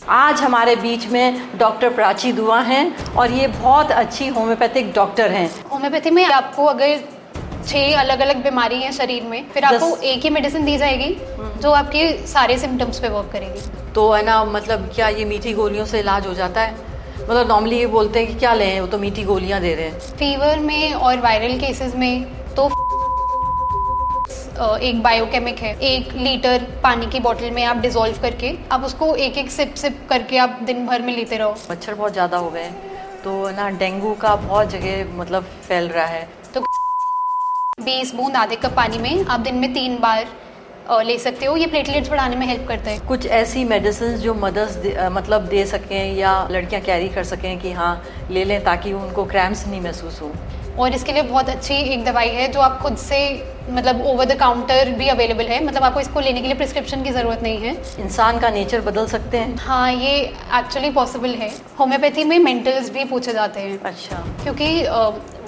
आज हमारे बीच में डॉक्टर प्राची दुआ हैं और ये बहुत अच्छी होम्योपैथिक डॉक्टर हैं। होम्योपैथी में आपको अगर 6 अलग अलग बीमारी हैं शरीर में, फिर आपको एक ही मेडिसिन दी जाएगी जो आपके सारे सिम्टम्स पे वर्क करेगी। तो है ना, मतलब क्या ये मीठी गोलियों से इलाज हो जाता है? मतलब नॉर्मली ये बोलते हैं कि क्या लें, वो तो मीठी गोलियां दे रहे हैं। फीवर में और वायरल केसेस में तो एक बायोकेमिक है, 1 लीटर पानी की बोतल में आप डिजोल्व करके आप उसको एक सिप करके आप दिन भर में लेते रहो। मच्छर बहुत ज़्यादा हो गए हैं तो ना डेंगू का बहुत जगह मतलब फैल रहा है। तो 20 बूंद आधे कप पानी में आप दिन में 3 बार ले सकते हो। ये प्लेटलेट्स बढ़ाने में हेल्प करता है। कुछ ऐसी मेडिसिन जो मदर्स मतलब दे सकें या लड़कियां कैरी कर सकें कि हाँ ले लें ताकि उनको क्रैम्प्स नहीं महसूस हो। और इसके लिए बहुत अच्छी एक दवाई है जो आप खुद से मतलब ओवर द काउंटर भी अवेलेबल है, मतलब आपको इसको लेने के लिए प्रिस्क्रिप्शन की ज़रूरत नहीं है। इंसान का नेचर बदल सकते हैं? हाँ, ये एक्चुअली पॉसिबल है। होम्योपैथी में मेंटल्स भी पूछे जाते हैं। अच्छा। क्योंकि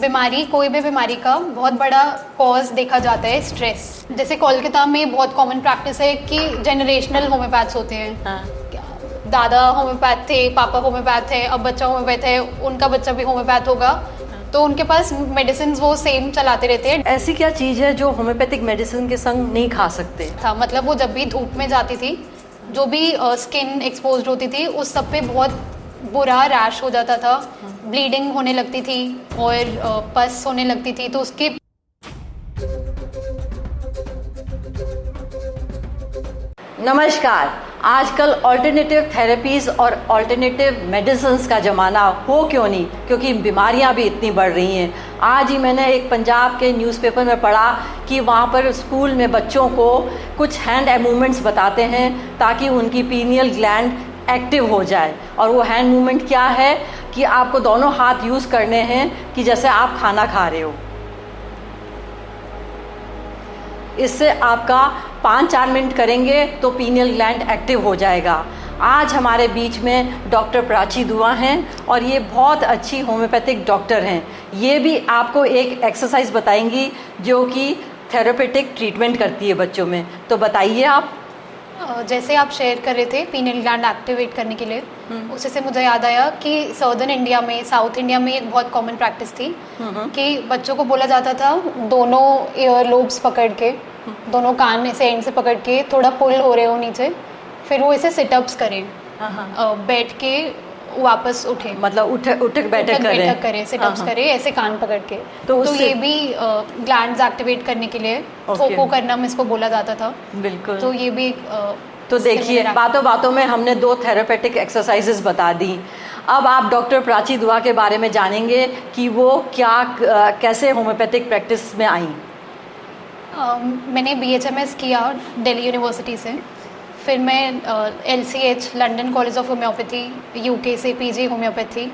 बीमारी, कोई भी बीमारी का बहुत बड़ा कॉज देखा जाता है स्ट्रेस। जैसे कोलकाता में बहुत कॉमन प्रैक्टिस है कि जनरेशनल होम्योपैथ्स होते हैं। हाँ। दादा होम्योपैथ थे, पापा होम्योपैथ है, अब बच्चा होम्योपैथ है, उनका बच्चा भी होम्योपैथ होगा, तो उनके पास मेडिसिन वो सेम चलाते रहते हैं। ऐसी क्या चीज़ है जो होम्योपैथिक मेडिसिन के संग नहीं खा सकते? था मतलब वो जब भी धूप में जाती थी, जो भी स्किन एक्सपोज्ड होती थी उस सब पे बहुत बुरा रैश हो जाता था, ब्लीडिंग होने लगती थी और पस होने लगती थी। तो उसके नमस्कार। आजकल ऑल्टरनेटिव थेरेपीज़ और ऑल्टरनेटिव मेडिसिन्स का ज़माना हो क्यों नहीं, क्योंकि बीमारियां भी इतनी बढ़ रही हैं। आज ही मैंने एक पंजाब के न्यूज़पेपर में पढ़ा कि वहाँ पर स्कूल में बच्चों को कुछ हैंड मूवमेंट्स बताते हैं ताकि उनकी पीनियल ग्लैंड एक्टिव हो जाए। और वो हैंड मूवमेंट क्या है कि आपको दोनों हाथ यूज़ करने हैं कि जैसे आप खाना खा रहे हो। इससे आपका 5-4 मिनट करेंगे तो पीनियल ग्लैंड एक्टिव हो जाएगा। आज हमारे बीच में डॉक्टर प्राची दुआ हैं और ये बहुत अच्छी होम्योपैथिक डॉक्टर हैं। ये भी आपको एक एक्सरसाइज बताएंगी जो कि थेरेपेटिक ट्रीटमेंट करती है बच्चों में। तो बताइए आप। जैसे आप शेयर कर रहे थे पीनियल ग्लैंड एक्टिवेट करने के लिए, उसी से मुझे याद आया कि साउदर्न इंडिया में, साउथ इंडिया में एक बहुत कॉमन प्रैक्टिस थी कि बच्चों को बोला जाता था दोनों ईयर लोब्स पकड़ के, दोनों कान ऐसे एंड से पकड़ के थोड़ा पुल हो रहे हो नीचे, फिर वो ऐसे सिटअप्स करें, बैठ के वापस उठे, मतलब उठक बैठक करें, सिटअप्स करें ऐसे कान पकड़ के। तो ये भी ग्लैंड्स एक्टिवेट करने के लिए थोपो करना में इसको बोला जाता था। बिल्कुल। तो ये भी तो देखिए, बातों बातों में हमने 2 थेरेपेटिक एक्सरसाइजेस बता दी। अब आप डॉक्टर प्राची दुआ के बारे में जानेंगे कि वो कैसे होम्योपैथिक प्रैक्टिस में आई। मैंने BHMS किया दिल्ली यूनिवर्सिटी से, फिर मैं LCH London college of homeopathy UK से PG होम्योपैथी,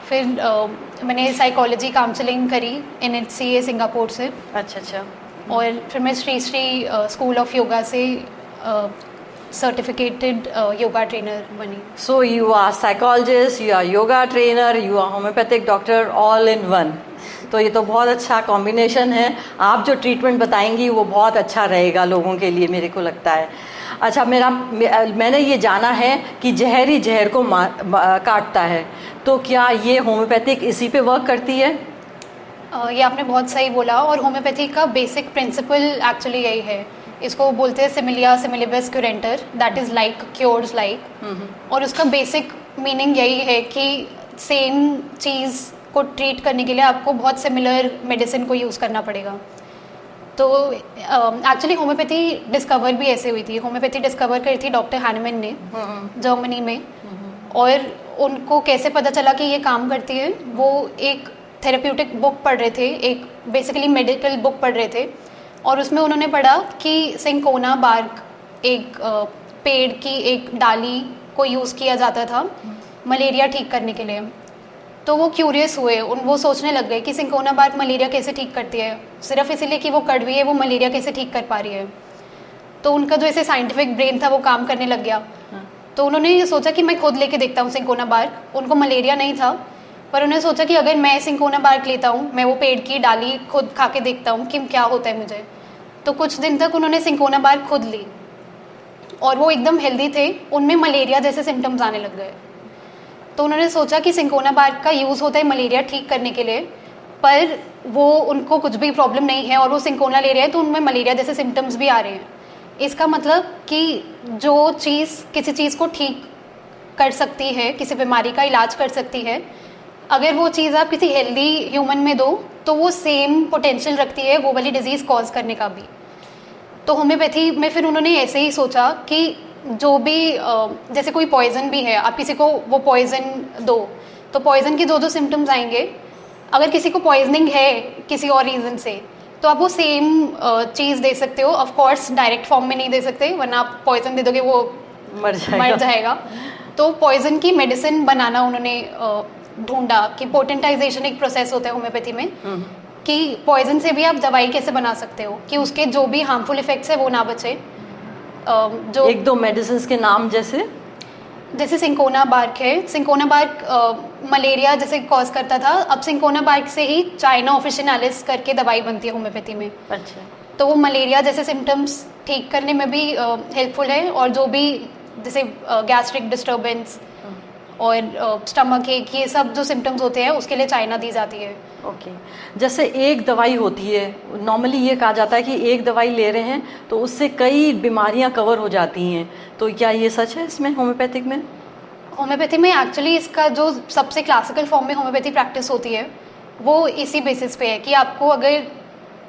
फिर मैंने साइकोलॉजी काउंसलिंग करी NHCA सिंगापुर से। अच्छा। और फिर मैं श्री स्कूल ऑफ योगा से सर्टिफिकेटेड योगा ट्रेनर बनी। So you are psychologist, you are yoga trainer, you are homeopathic doctor, all in one. तो ये तो बहुत अच्छा कॉम्बिनेशन है। आप जो ट्रीटमेंट बताएंगी वो बहुत अच्छा रहेगा लोगों के लिए, मेरे को लगता है। अच्छा, मैंने ये जाना है कि जहर ही जहर को काटता है, तो क्या ये होम्योपैथिक इसी पे वर्क करती है? ये आपने बहुत सही बोला। और होम्योपैथी का बेसिक प्रिंसिपल एक्चुअली यही है। इसको बोलते हैं similia similibus curentur, that is like cures like. और उसका बेसिक मीनिंग यही है कि सेम चीज़ को ट्रीट करने के लिए आपको बहुत सिमिलर मेडिसिन को यूज़ करना पड़ेगा। तो एक्चुअली होम्योपैथी डिस्कवर भी ऐसे हुई थी। होम्योपैथी डिस्कवर करी थी डॉक्टर हैनमैन ने जर्मनी में। और उनको कैसे पता चला कि ये काम करती है, वो एक थेरेप्यूटिक बुक पढ़ रहे थे, एक बेसिकली मेडिकल बुक पढ़ रहे थे, और उसमें उन्होंने पढ़ा कि सिंकोना बार्क, एक पेड़ की एक डाली को यूज़ किया जाता था मलेरिया ठीक करने के लिए। तो वो क्यूरियस हुए, वो सोचने लग गए कि सिंकोना बार्क मलेरिया कैसे ठीक करती है, सिर्फ इसीलिए कि वो कड़वी है वो मलेरिया कैसे ठीक कर पा रही है। तो उनका जो ऐसे साइंटिफिक ब्रेन था वो काम करने लग गया। तो उन्होंने ये सोचा कि मैं खुद लेके देखता हूँ सिंकोना बार्क। उनको मलेरिया नहीं था, पर उन्होंने सोचा कि अगर मैं सिंकोना बार्क लेता हूँ, मैं वो पेड़ की डाली खुद खा के देखता हूँ कि क्या होता है मुझे। तो कुछ दिन तक उन्होंने सिंकोना बार्क खुद ली और वो एकदम हेल्दी थे, उनमें मलेरिया जैसे सिम्टम्स आने लग गए। तो उन्होंने सोचा कि सिंकोना बार्क का यूज़ होता है मलेरिया ठीक करने के लिए, पर वो उनको कुछ भी प्रॉब्लम नहीं है और वो सिंकोना ले रहे हैं तो उनमें मलेरिया जैसे सिम्टम्स भी आ रहे हैं। इसका मतलब कि जो चीज़ किसी चीज़ को ठीक कर सकती है, किसी बीमारी का इलाज कर सकती है, अगर वो चीज़ आप किसी हेल्दी ह्यूमन में दो तो वो सेम पोटेंशियल रखती है वो वाली डिजीज़ कॉज करने का भी। तो होम्योपैथी में फिर उन्होंने ऐसे ही सोचा कि जो भी जैसे कोई पॉइजन भी है, आप किसी को वो पॉइजन दो तो पॉइजन के जो सिम्टम्स आएंगे, अगर किसी को पॉइजनिंग है किसी और रीज़न से तो आप वो सेम चीज़ दे सकते हो। ऑफ कोर्स डायरेक्ट फॉर्म में नहीं दे सकते, वरना आप पॉइजन दे दोगे वो मर जाएगा। तो पॉइजन की मेडिसिन बनाना उन्होंने ढूंढा कि पोटेंटाइजेशन एक प्रोसेस होता है होम्योपैथी में, कि पॉइजन से भी आप दवाई कैसे बना सकते हो कि उसके जो भी हार्मफुल इफेक्ट्स है वो ना बचे। जो एक दो मेडिसिन के नाम जैसे सिंकोना बार्क है। सिंकोना बार्क मलेरिया जैसे कॉज करता था, अब सिंकोना बार्क से ही चाइना ऑफिशिनालिस करके दवाई बनती है होम्योपैथी में। अच्छा। तो वो मलेरिया जैसे सिम्टम्स ठीक करने में भी हेल्पफुल है, और जो भी जैसे गैस्ट्रिक डिस्टर्बेंस और स्टमक एक, ये सब जो सिम्टम्स होते हैं उसके लिए चाइना दी जाती है। ओके। जैसे एक दवाई होती है, नॉर्मली ये कहा जाता है कि एक दवाई ले रहे हैं तो उससे कई बीमारियां कवर हो जाती हैं, तो क्या ये सच है इसमें होम्योपैथिक में? होम्योपैथी में एक्चुअली इसका जो सबसे क्लासिकल फॉर्म में होम्योपैथी प्रैक्टिस होती है वो इसी बेसिस पे है कि आपको अगर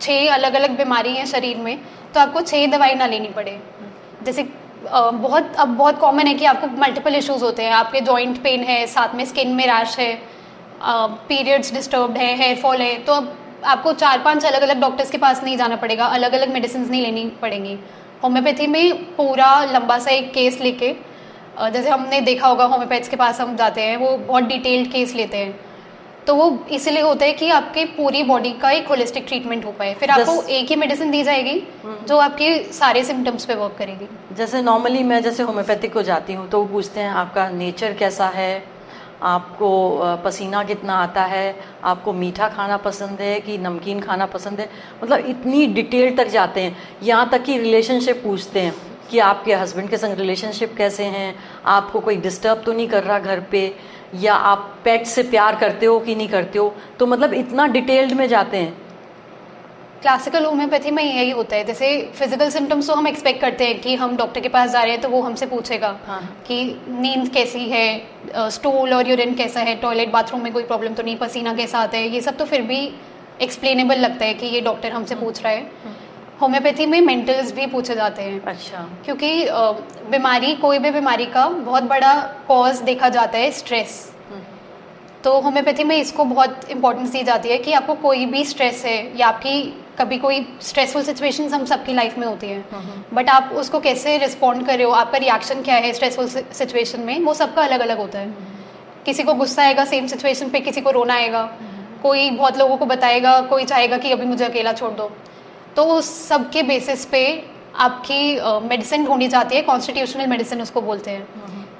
6 अलग अलग बीमारी हैं शरीर में तो आपको 6 दवाई ना लेनी पड़े। जैसे अब बहुत कॉमन है कि आपको मल्टीपल इश्यूज होते हैं, आपके जॉइंट पेन है, साथ में स्किन में रैश है, पीरियड्स डिस्टर्ब्ड है, हेयर फॉल है, तो अब आपको 4-5 अलग अलग डॉक्टर्स के पास नहीं जाना पड़ेगा, अलग अलग मेडिसिन नहीं लेनी पड़ेंगी। होम्योपैथी में पूरा लंबा सा एक केस लेके, जैसे हमने देखा होगा होम्योपैथ्स के पास हम जाते हैं वो बहुत डिटेल्ड केस लेते हैं, तो वो इसीलिए होता है कि आपके पूरी बॉडी का एक होलिस्टिक ट्रीटमेंट हो पाए। फिर आपको एक ही मेडिसिन दी जाएगी जो आपके सारे सिम्टम्स पे वर्क करेगी। जैसे नॉर्मली मैं जैसे होम्योपैथिक को जाती हूँ तो वो पूछते हैं आपका नेचर कैसा है, आपको पसीना कितना आता है, आपको मीठा खाना पसंद है कि नमकीन खाना पसंद है, मतलब इतनी डिटेल तक जाते हैं। यहाँ तक कि रिलेशनशिप पूछते हैं कि आपके हस्बैंड के संग रिलेशनशिप कैसे हैं, आपको कोई डिस्टर्ब तो नहीं कर रहा घर पे, या आप पेट से प्यार करते हो कि नहीं करते हो, तो मतलब इतना डिटेल्ड में जाते हैं। क्लासिकल होम्योपैथी में यही होता है। जैसे फिजिकल सिम्टम्स तो हम एक्सपेक्ट करते हैं कि हम डॉक्टर के पास जा रहे हैं तो वो हमसे पूछेगा कि नींद कैसी है, स्टूल और यूरिन कैसा है, टॉयलेट बाथरूम में कोई प्रॉब्लम तो नहीं, पसीना कैसा आता है, ये सब तो फिर भी एक्सप्लेनेबल लगता है कि ये डॉक्टर हमसे पूछ रहा है। होम्योपैथी में मेंटल्स भी पूछे जाते हैं। अच्छा। क्योंकि बीमारी, कोई भी बीमारी का बहुत बड़ा कॉज देखा जाता है स्ट्रेस, तो होम्योपैथी में इसको बहुत इंपॉर्टेंस दी जाती है कि आपको कोई भी स्ट्रेस है या आपकी कभी कोई स्ट्रेसफुल सिचुएशंस हम सबकी लाइफ में होती है, बट आप उसको कैसे रिस्पॉन्ड कर रहे हो, आपका रिएक्शन क्या है स्ट्रेसफुल सिचुएशन में, वो सबका अलग अलग होता है। किसी को गुस्सा आएगा सेम सिचुएशन पे, किसी को रोना आएगा, कोई बहुत लोगों को बताएगा, कोई चाहेगा कि अभी मुझे अकेला छोड़ दो। तो उस सब के बेसिस पे आपकी मेडिसिन ढूंढी जाती है, कॉन्स्टिट्यूशनल मेडिसिन उसको बोलते हैं,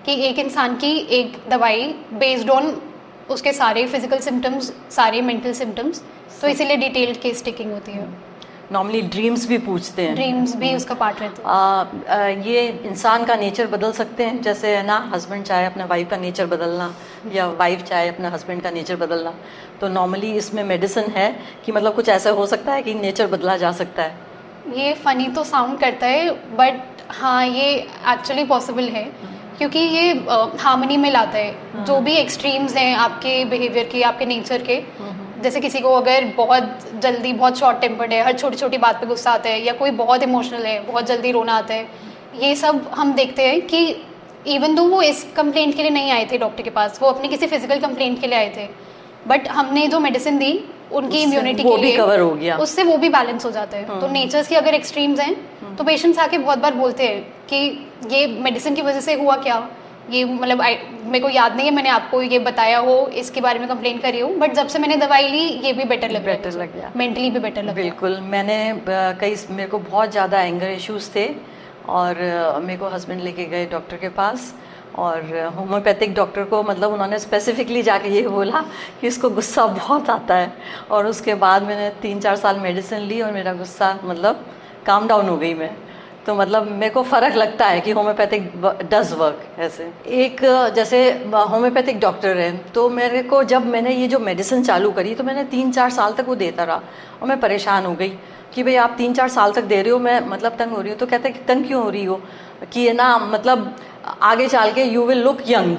कि एक इंसान की एक दवाई बेस्ड ऑन उसके सारे फिजिकल सिम्टम्स, सारे मेंटल सिम्टम्स, तो इसीलिए डिटेल्ड केस टेकिंग होती है। नॉर्मली ड्रीम्स भी पूछते हैं, ड्रीम्स भी उसका पार्ट रहता है। ये इंसान का नेचर बदल सकते हैं, जैसे है ना, हस्बैंड चाहे अपने वाइफ का नेचर बदलना या वाइफ चाहे अपने हस्बैंड का नेचर बदलना, तो नॉर्मली इसमें मेडिसिन है कि मतलब कुछ ऐसा हो सकता है कि नेचर बदला जा सकता है? ये फ़नी तो साउंड करता है, बट हाँ ये एक्चुअली पॉसिबल है, क्योंकि ये हार्मनी में लाता है। जो भी एक्सट्रीम्स हैं आपके बिहेवियर के, आपके नेचर के, जैसे किसी को अगर बहुत जल्दी बहुत शॉर्ट टेम्पर्ड है, हर छोटी छोटी बात पे गुस्सा आता है, या कोई बहुत इमोशनल है, बहुत जल्दी रोना आता है, ये सब हम देखते हैं कि इवन दो वो इस कंप्लेंट के लिए नहीं आए थे डॉक्टर के पास, वो अपने किसी फिजिकल कंप्लेंट के लिए आए थे, बट हमने जो मेडिसिन दी उनकी इम्यूनिटी के लिए कवर हो गया, उससे वो भी बैलेंस हो जाता है। तो नेचर्स की अगर एक्सट्रीम्स हैं तो पेशेंट्स आके बहुत बार बोलते हैं कि ये मेडिसिन की वजह से हुआ क्या, ये मतलब मेरे को याद नहीं है मैंने आपको ये बताया हो, इसके बारे में कंप्लेन करी हो, बट जब से मैंने दवाई ली ये भी बेटर लग गया, मेंटली भी बेटर लग गया। बिल्कुल। मैंने मेरे को बहुत ज़्यादा एंगर इश्यूज थे और मेरे को हस्बैंड लेके गए डॉक्टर के पास, और होम्योपैथिक डॉक्टर को मतलब उन्होंने स्पेसिफिकली जाके ये बोला कि इसको गुस्सा बहुत आता है, और उसके बाद मैंने 3-4 साल मेडिसिन ली और मेरा गुस्सा मतलब काम डाउन हो गई मैं। तो मतलब मेरे को फ़र्क लगता है कि होम्योपैथिक डज वर्क ऐसे। एक जैसे होम्योपैथिक डॉक्टर है, तो मेरे को जब मैंने ये जो मेडिसिन चालू करी तो मैंने 3-4 साल तक वो देता रहा और मैं परेशान हो गई कि भाई आप 3-4 साल तक दे रहे हो, मैं मतलब तंग हो रही हूँ। तो कहते हैं कि तंग क्यों हो रही हो, कि ये ना मतलब आगे चल के यू विल लुक यंग।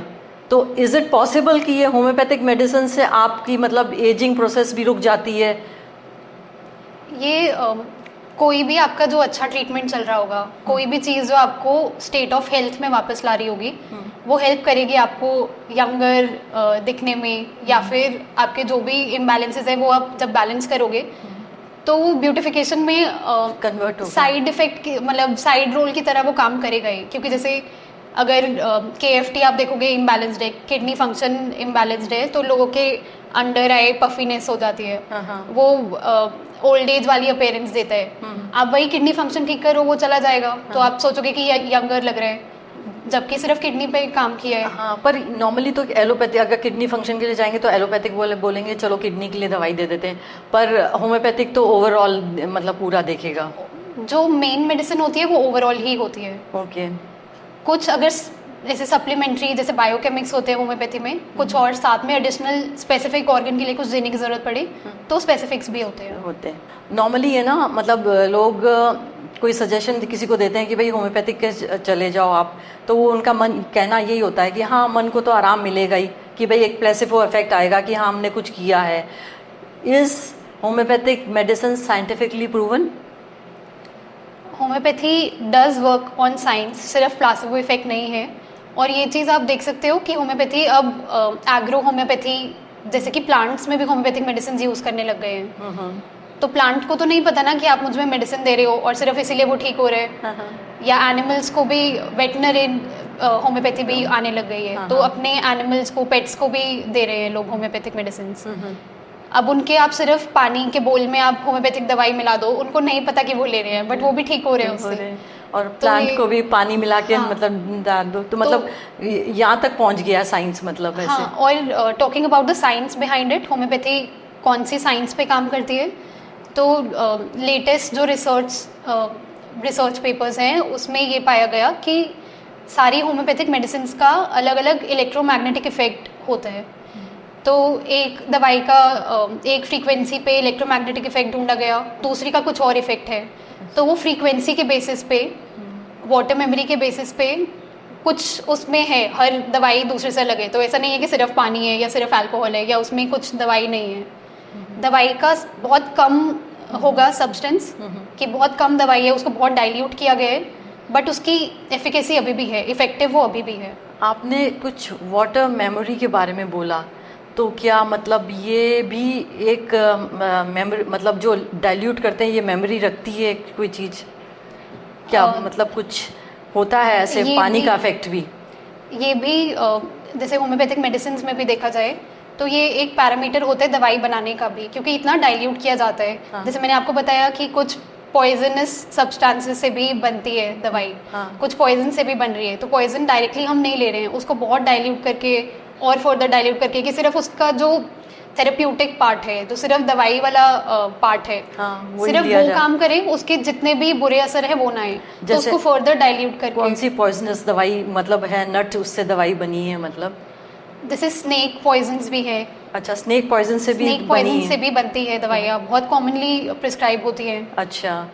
तो इज़ इट पॉसिबल कि ये होम्योपैथिक मेडिसिन से आपकी मतलब एजिंग प्रोसेस भी रुक जाती है? ये कोई भी आपका जो अच्छा ट्रीटमेंट चल रहा होगा, कोई भी चीज़ जो आपको स्टेट ऑफ हेल्थ में वापस ला रही होगी, वो हेल्प करेगी आपको यंगर दिखने में, या फिर आपके जो भी इम्बैलेंसेस है वो आप जब बैलेंस करोगे तो वो ब्यूटिफिकेशन में कन्वर्ट होगा। साइड इफेक्ट मतलब साइड रोल की तरह वो काम करेगा ही। क्योंकि जैसे अगर KFT आप देखोगे इम्बैलेंस्ड है, किडनी फंक्शन इम्बैलेंस्ड है, तो लोगों के अंडर आई पफीनेस हो जाती है, वो ओल्ड एज वाली अपीयरेंस देता है। आप वही किडनी फंक्शन ठीक करो वो चला जाएगा, तो आप सोचोगे कि यंगर लग रहा है, जबकि सिर्फ किडनी पे काम किया है। हाँ, पर नॉर्मली तो एलोपैथी, अगर किडनी फंक्शन के लिए जाएंगे तो एलोपैथिक बोलेंगे चलो किडनी के लिए दवाई दे देते हैं, पर होम्योपैथिक तो ओवरऑल मतलब पूरा देखेगा। जो मेन मेडिसिन होती है वो ओवरऑल ही होती है। ओके। कुछ अगर जैसे सप्लीमेंट्री जैसे बायोकेमिक्स होते हैं होम्योपैथी में, कुछ और साथ में एडिशनल स्पेसिफिक ऑर्गन के लिए कुछ देने की जरूरत पड़े तो स्पेसिफिक्स भी होते हैं। नॉर्मली है ना, मतलब लोग कोई सजेशन किसी को देते हैं कि भाई होम्योपैथिक के चले जाओ आप, तो वो उनका मन कहना यही होता है कि हाँ मन को तो आराम मिलेगा ही, कि भाई एक प्लेसिबो इफेक्ट आएगा कि हाँ हमने कुछ किया है। Is homeopathic medicine scientifically proven? Homeopathy does work on science, सिर्फ प्लासिबो इफेक्ट नहीं है। और ये चीज़ आप देख सकते हो कि होम्योपैथी अब एग्रो होम्योपैथी जैसे कि प्लांट्स में भी होम्योपैथिक मेडिसिन यूज़ करने लग गए हैं। तो प्लांट को तो नहीं पता ना कि आप मुझ में मेडिसिन दे रहे हो और सिर्फ इसीलिए वो ठीक हो रहे हैं। या एनिमल्स को भी वेटनरी होम्योपैथी भी आने लग गई है, तो अपने एनिमल्स को, पेट्स को भी दे रहे हैं लोग होम्योपैथिक मेडिसिन। अब उनके आप सिर्फ पानी के बोल में आप होम्योपैथिक दवाई मिला दो, उनको नहीं पता कि वो ले रहे हैं, बट वो भी ठीक हो रहे हैं उससे। और प्लांट को भी पानी मिला के मतलब डाल दो, तो मतलब यहाँ तक पहुँच गया साइंस, मतलब ऐसे। हाँ, और talking about the science behind it, homeopathy कौन सी साइंस पे काम करती है, तो लेटेस्ट जो रिसर्च पेपर्स हैं उसमें ये पाया गया कि सारी होम्योपैथिक मेडिसिन का अलग अलग इलेक्ट्रोमैग्नेटिक इफेक्ट होता है। तो एक दवाई का एक फ्रीक्वेंसी पे इलेक्ट्रोमैग्नेटिक इफेक्ट ढूंढा गया, दूसरी का कुछ और इफेक्ट है। तो वो फ्रीक्वेंसी के बेसिस पे, वाटर मेमोरी के बेसिस पे कुछ उसमें है, हर दवाई दूसरे से लगे। तो ऐसा नहीं है कि सिर्फ पानी है या सिर्फ अल्कोहल है या उसमें कुछ दवाई नहीं है। दवाई का बहुत कम होगा सब्सटेंस, कि बहुत कम दवाई है, उसको बहुत डाइल्यूट किया गया है, बट उसकी एफिकेसी अभी भी है, इफेक्टिव वो अभी भी है। आपने कुछ वाटर मेमोरी के बारे में बोला, तो क्या मतलब ये भी एक मेमोरी, मतलब जो डाइल्यूट करते हैं ये मेमोरी रखती है कोई चीज़ क्या? मतलब कुछ होता है ऐसे पानी का इफेक्ट भी? ये भी जैसे होम्योपैथिक मेडिसिन में भी देखा जाए तो ये एक पैरामीटर होता है दवाई बनाने का भी, क्योंकि इतना डाइल्यूट किया जाता है। हाँ। जैसे मैंने आपको बताया कि कुछ पॉइजनस सब्सटेंसेस से भी बनती है दवाई। हाँ। कुछ पॉइजन से भी बन रही है, तो पॉइजन डायरेक्टली हम नहीं ले रहे हैं, उसको बहुत डाइल्यूट करके और फर्दर डाइल्यूट करके कि सिर्फ उसका जो थेरेप्यूटिक पार्ट है, जो सिर्फ दवाई वाला पार्ट है, हाँ, सिर्फ वो काम करे, उसके जितने भी बुरे असर है वो ना आए, तो उसको फर्दर डाइल्यूट करके। कौन सी पॉइजनस दवाई मतलब है, नट उससे दवाई बनी है मतलब? जैसे स्नेक पॉइजन्स भी है। अच्छा, स्नेक पॉइजन से भी स्नेक पॉइजन से भी बनती है दवाइयाँ, बहुत कॉमनली प्रिस्क्राइब होती है। अच्छा।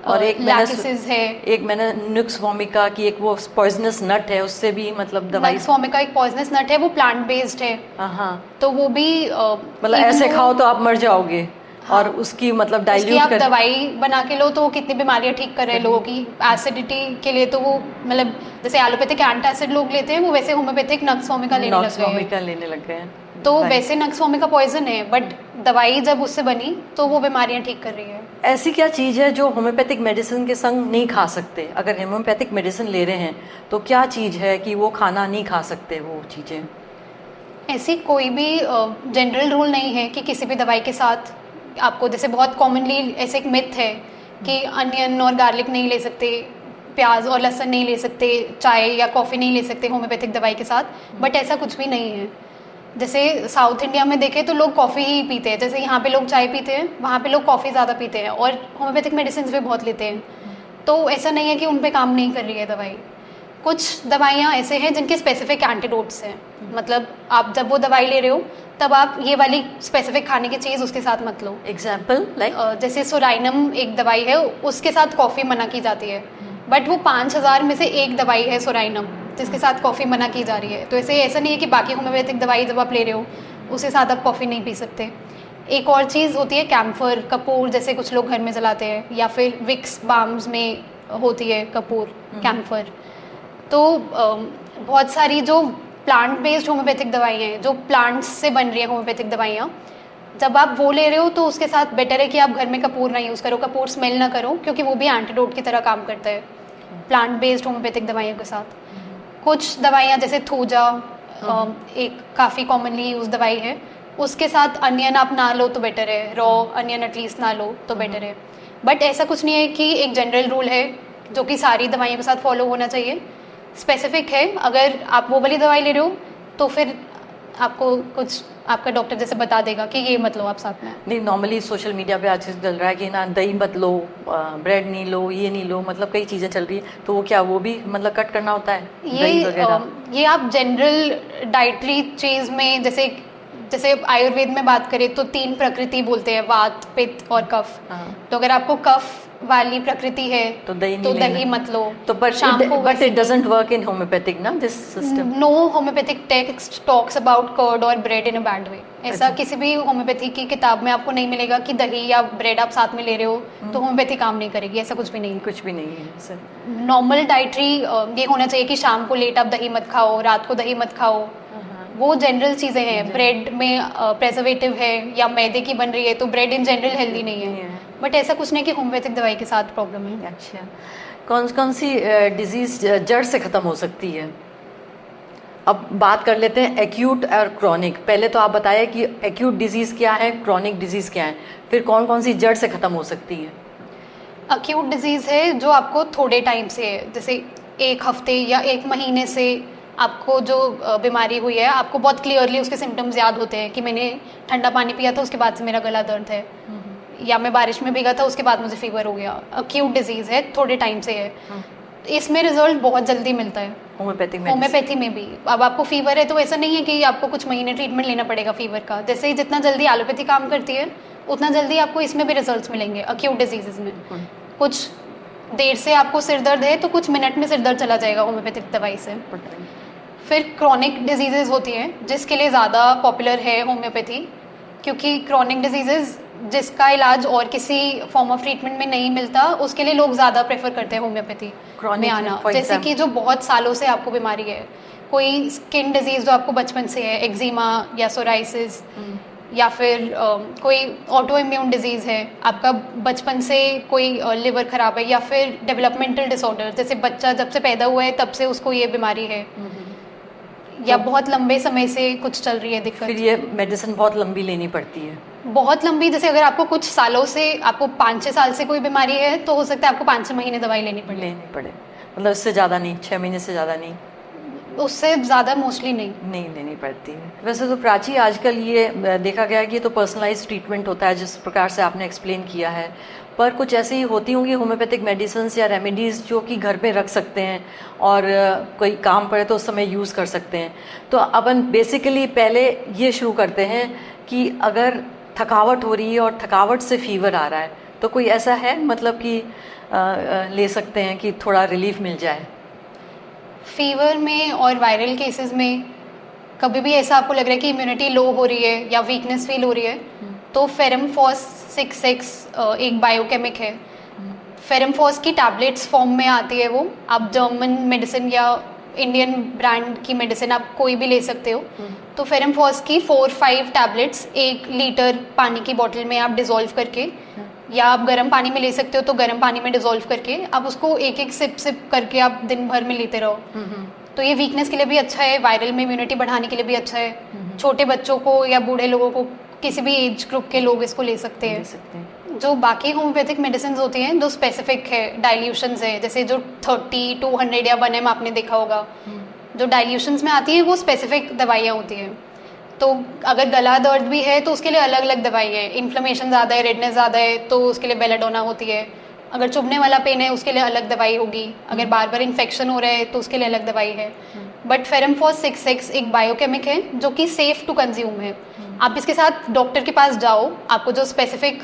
और एक मैंने नुक्स वोमिका की एक वो पॉइजनस नट है, उससे भी मतलब दवाई। नुक्स वोमिका एक पॉइजनस नट है, वो प्लांट बेस्ड है। हाँ, तो वो भी मतलब ऐसे खाओ तो आप मर जाओगे। हाँ, और उसकी मतलब डाइल्यूट आप दवाई बना के लो तो कितनी बीमारियां ठीक कर रहे हैं लोगों की। एसिडिटी के लिए तो वो मतलब जैसे एलोपैथिक एंटासिड लोग लेते हैं, वो वैसे होम्योपैथिक नक्स वोमिका लेने लग गए हैं। तो वैसे नक्स वोमिका पॉइजन है, बट दवाई जब उससे बनी तो वो बीमारियां ठीक कर रही है। ऐसी क्या चीज़ है जो होम्योपैथिक मेडिसिन के संग नहीं खा सकते? अगर होम्योपैथिक मेडिसिन ले रहे हैं तो क्या चीज़ है कि वो खाना नहीं खा सकते? वो चीज़ें ऐसी कोई भी जनरल रूल नहीं है कि किसी भी दवाई के साथ आपको, जैसे बहुत कॉमनली ऐसे एक मिथ है कि अनियन और गार्लिक नहीं ले सकते, प्याज और लहसुन नहीं ले सकते, चाय या कॉफ़ी नहीं ले सकते होम्योपैथिक दवाई के साथ, बट ऐसा कुछ भी नहीं है। जैसे साउथ इंडिया में देखें तो लोग कॉफ़ी ही पीते हैं, जैसे यहाँ पे लोग चाय पीते हैं, वहाँ पे लोग कॉफ़ी ज़्यादा पीते हैं, और होम्योपैथिक मेडिसिन भी बहुत लेते हैं। तो ऐसा नहीं है कि उन पे काम नहीं कर रही है दवाई। कुछ दवाइयाँ ऐसे हैं जिनके स्पेसिफिक एंटीडोट्स हैं, मतलब आप जब वो दवाई ले रहे हो तब आप ये वाली स्पेसिफिक खाने की चीज़ उसके साथ मत लो। एग्जाम्पल लाइक जैसे सोराइनम एक दवाई है, उसके साथ कॉफ़ी मना की जाती है, बट वो 5000 में से एक दवाई है सोराइनम जिसके साथ कॉफ़ी मना की जा रही है। तो ऐसा नहीं है कि बाकी होम्योपैथिक दवाई जब आप ले रहे हो उसके साथ आप कॉफ़ी नहीं पी सकते। एक और चीज़ होती है कैम्फर, कपूर, जैसे कुछ लोग घर में जलाते हैं, या फिर विक्स बाम्स में होती है कपूर, कैम्फर। तो बहुत सारी जो प्लांट बेस्ड होम्योपैथिक दवाइयाँ हैं, जो प्लांट्स से बन रही है होम्योपैथिक दवाइयाँ, जब आप वो ले रहे हो तो उसके साथ बेटर है कि आप घर में कपूर ना यूज़ करो, कपूर स्मेल ना करो, क्योंकि वो भी एंटीडोट की तरह काम करता है प्लांट बेस्ड होम्योपैथिक दवाइयों के साथ। कुछ दवाइयाँ जैसे थूजा, एक काफ़ी कॉमनली यूज दवाई है, उसके साथ अनियन आप ना लो तो बेटर है, रॉ अनियन एटलीस्ट ना लो तो बेटर है। बट ऐसा कुछ नहीं है कि एक जनरल रूल है जो कि सारी दवाइयों के साथ फॉलो होना चाहिए। स्पेसिफिक है, अगर आप वो वाली दवाई ले रहे हो तो फिर आपको कुछ आपका डॉक्टर जैसे बता देगा कि ये मत लो आप साथ में। नहीं, नॉर्मली सोशल मीडिया पे आज चल रहा है कि ना दही मत लो, ब्रेड नहीं लो, ये नहीं लो, मतलब कई चीज़ें चल रही है, तो वो क्या वो भी मतलब कट करना होता है दही वगैरह? ये आप जनरल डाइटरी चीज़ में जैसे आयुर्वेद में बात करें तो 3 प्रकृति बोलते हैं, वात, पित्त और कफ। तो अगर आपको कफ वाली प्रकृति है तो दही मत लो। तो but it doesn't work in homeopathic ना, this system? No homeopathic text talks about curd और bread in a bad way. ऐसा किसी भी होम्योपैथी की किताब में आपको नहीं मिलेगा कि दही या ब्रेड आप साथ में ले रहे हो तो होम्योपैथी काम नहीं करेगी, ऐसा कुछ भी नहीं। कुछ भी नहीं है सर। नॉर्मल डाइटरी ये होना चाहिए कि शाम को लेट आप दही मत खाओ, रात को दही मत खाओ, वो जनरल चीज़ें हैं। ब्रेड में प्रेजर्वेटिव है या मैदे की बन रही है तो ब्रेड इन जनरल हेल्दी नहीं है, बट ऐसा कुछ नहीं कि होम्योपैथिक दवाई के साथ प्रॉब्लम है। अच्छा, कौन सी डिजीज जड़ से ख़त्म हो सकती है? अब बात कर लेते हैं एक्यूट और क्रॉनिक। पहले तो आप बताया कि एक्यूट डिजीज़ क्या है, क्रॉनिक डिजीज़ क्या है, फिर कौन सी जड़ से ख़त्म हो सकती है? एक्यूट डिजीज़ है जो आपको थोड़े टाइम से है, जैसे 1 हफ्ते या 1 महीने से आपको जो बीमारी हुई है, आपको बहुत क्लियरली उसके सिम्टम्स याद होते हैं कि मैंने ठंडा पानी पिया था उसके बाद से मेरा गला दर्द है, या मैं बारिश में भीगा था उसके बाद मुझे फीवर हो गया। एक्यूट डिजीज़ है, थोड़े टाइम से है, इसमें रिजल्ट बहुत जल्दी मिलता है। होम्योपैथी में भी अब आपको फीवर है तो ऐसा नहीं है कि आपको कुछ महीने ट्रीटमेंट लेना पड़ेगा फीवर का। जैसे ही जितना जल्दी एलोपैथी काम करती है उतना जल्दी आपको इसमें भी रिजल्ट्स मिलेंगे एक्यूट डिजीज़ में। कुछ देर से आपको सिर दर्द है तो कुछ मिनट में सिर दर्द चला जाएगा होम्योपैथिक दवाई से। फिर क्रॉनिक डिजीज़ेज होती हैं जिसके लिए ज़्यादा पॉपुलर है होम्योपैथी, क्योंकि क्रॉनिक डिजीज़ेज जिसका इलाज और किसी फॉर्म ऑफ ट्रीटमेंट में नहीं मिलता उसके लिए लोग ज़्यादा प्रेफर करते हैं होम्योपैथी में आना। जैसे कि जो बहुत सालों से आपको बीमारी है, कोई स्किन डिजीज़ जो आपको बचपन से है, एक्जिमा या सोराइसिस, या फिर कोई ऑटो इम्यून डिजीज़ है, आपका बचपन से कोई लिवर ख़राब है, या फिर डेवलपमेंटल डिसऑर्डर, जैसे बच्चा जब से पैदा हुआ है तब से उसको ये बीमारी है, या बहुत लंबे समय से कुछ चल रही है दिक्कत। फिर ये मेडिसिन बहुत लंबी लेनी पड़ती है, बहुत लंबी। जैसे अगर आपको कुछ सालों से, आपको 5-6 साल से कोई बीमारी है तो हो सकता है आपको 5-6 महीने दवाई लेनी पड़े, मतलब उससे ज़्यादा नहीं, 6 महीने से ज़्यादा नहीं, उससे ज़्यादा मोस्टली नहीं लेनी पड़ती है। वैसे तो प्राची आजकल ये देखा गया है कि ये तो पर्सनलाइज ट्रीटमेंट होता है जिस प्रकार से आपने एक्सप्लेन किया है, पर कुछ ऐसी होती होंगी होम्योपैथिक मेडिसिन या रेमेडीज़ जो कि घर पे रख सकते हैं और कोई काम पड़े तो उस समय यूज़ कर सकते हैं। तो अपन बेसिकली पहले ये शुरू करते हैं कि अगर थकावट हो रही है और थकावट से फीवर आ रहा है तो कोई ऐसा है मतलब कि ले सकते हैं कि थोड़ा रिलीफ मिल जाए? फीवर में और वायरल केसेस में कभी भी ऐसा आपको लग रहा है कि इम्यूनिटी लो हो रही है या वीकनेस फील हो रही है तो फेरमफॉस 6 एक बायोकेमिक है, फेरमफॉस की टैबलेट्स फॉर्म में आती है वो। आप जर्मन मेडिसिन या इंडियन ब्रांड की मेडिसिन आप कोई भी ले सकते हो। तो फेरमफॉस की 4-5 टैबलेट्स 1 लीटर पानी की बोतल में आप डिज़ोल्व करके, या आप गर्म पानी में ले सकते हो तो गर्म पानी में डिज़ोल्व करके आप उसको एक सिप करके आप दिन भर में लेते रहो। तो ये वीकनेस के लिए भी अच्छा है, वायरल में इम्यूनिटी बढ़ाने के लिए भी अच्छा है। छोटे बच्चों को या बूढ़े लोगों को, किसी भी एज ग्रुप के लोग इसको ले सकते हैं। जो बाकी होम्योपैथिक मेडिसिन होती हैं जो स्पेसिफिक है, डाइल्यूशंस है, जैसे जो 30, 200 या 1 ml आपने देखा होगा, जो डाइल्यूशंस में आती हैं वो स्पेसिफिक दवाइयाँ होती हैं। तो अगर गला दर्द भी है तो उसके लिए अलग अलग दवाई है, इन्फ्लेमेशन ज़्यादा है, रेडनेस ज़्यादा है तो उसके लिए बेलाडोना होती है, अगर चुभने वाला पेन है उसके लिए अलग दवाई होगी, अगर बार बार इन्फेक्शन हो रहा है तो उसके लिए अलग दवाई है। बट फेरमफॉस 6X एक बायोकेमिक है जो कि सेफ टू कंज्यूम है। आप इसके साथ डॉक्टर के पास जाओ, आपको जो स्पेसिफिक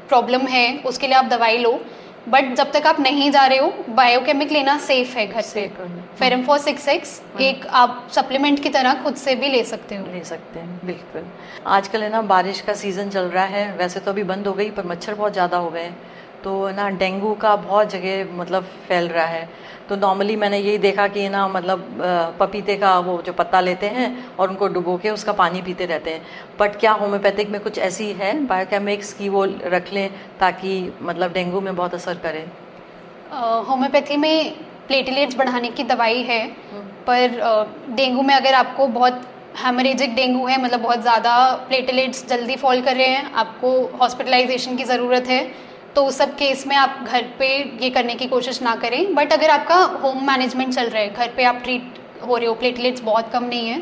प्रॉब्लम है उसके लिए आप दवाई लो, बट जब तक आप नहीं जा रहे हो बायोकेमिक लेना सेफ है घर से। फेरमफॉस 6X एक आप सप्लीमेंट की तरह खुद से भी ले सकते हैं। बिल्कुल। आजकल है ना बारिश का सीज़न चल रहा है, वैसे तो अभी बंद हो गई पर मच्छर बहुत ज़्यादा हो गए हैं, तो ना डेंगू का बहुत जगह मतलब फैल रहा है। तो नॉर्मली मैंने यही देखा कि ना मतलब पपीते का वो जो पत्ता लेते हैं और उनको डुबो के उसका पानी पीते रहते हैं। बट क्या होम्योपैथिक में कुछ ऐसी है बायोकेमिक्स की वो रख लें ताकि मतलब डेंगू में बहुत असर करे? होम्योपैथी में प्लेटलेट्स बढ़ाने की दवाई है, पर डेंगू में अगर आपको बहुत हेमरेजिक डेंगू है, मतलब बहुत ज़्यादा प्लेटलेट्स जल्दी फॉल कर रहे हैं, आपको हॉस्पिटलाइजेशन की ज़रूरत है, तो उस सब केस में आप घर पे ये करने की कोशिश ना करें। बट अगर आपका होम मैनेजमेंट चल रहा है, घर पे आप ट्रीट हो रहे हो, प्लेटलेट्स बहुत कम नहीं है,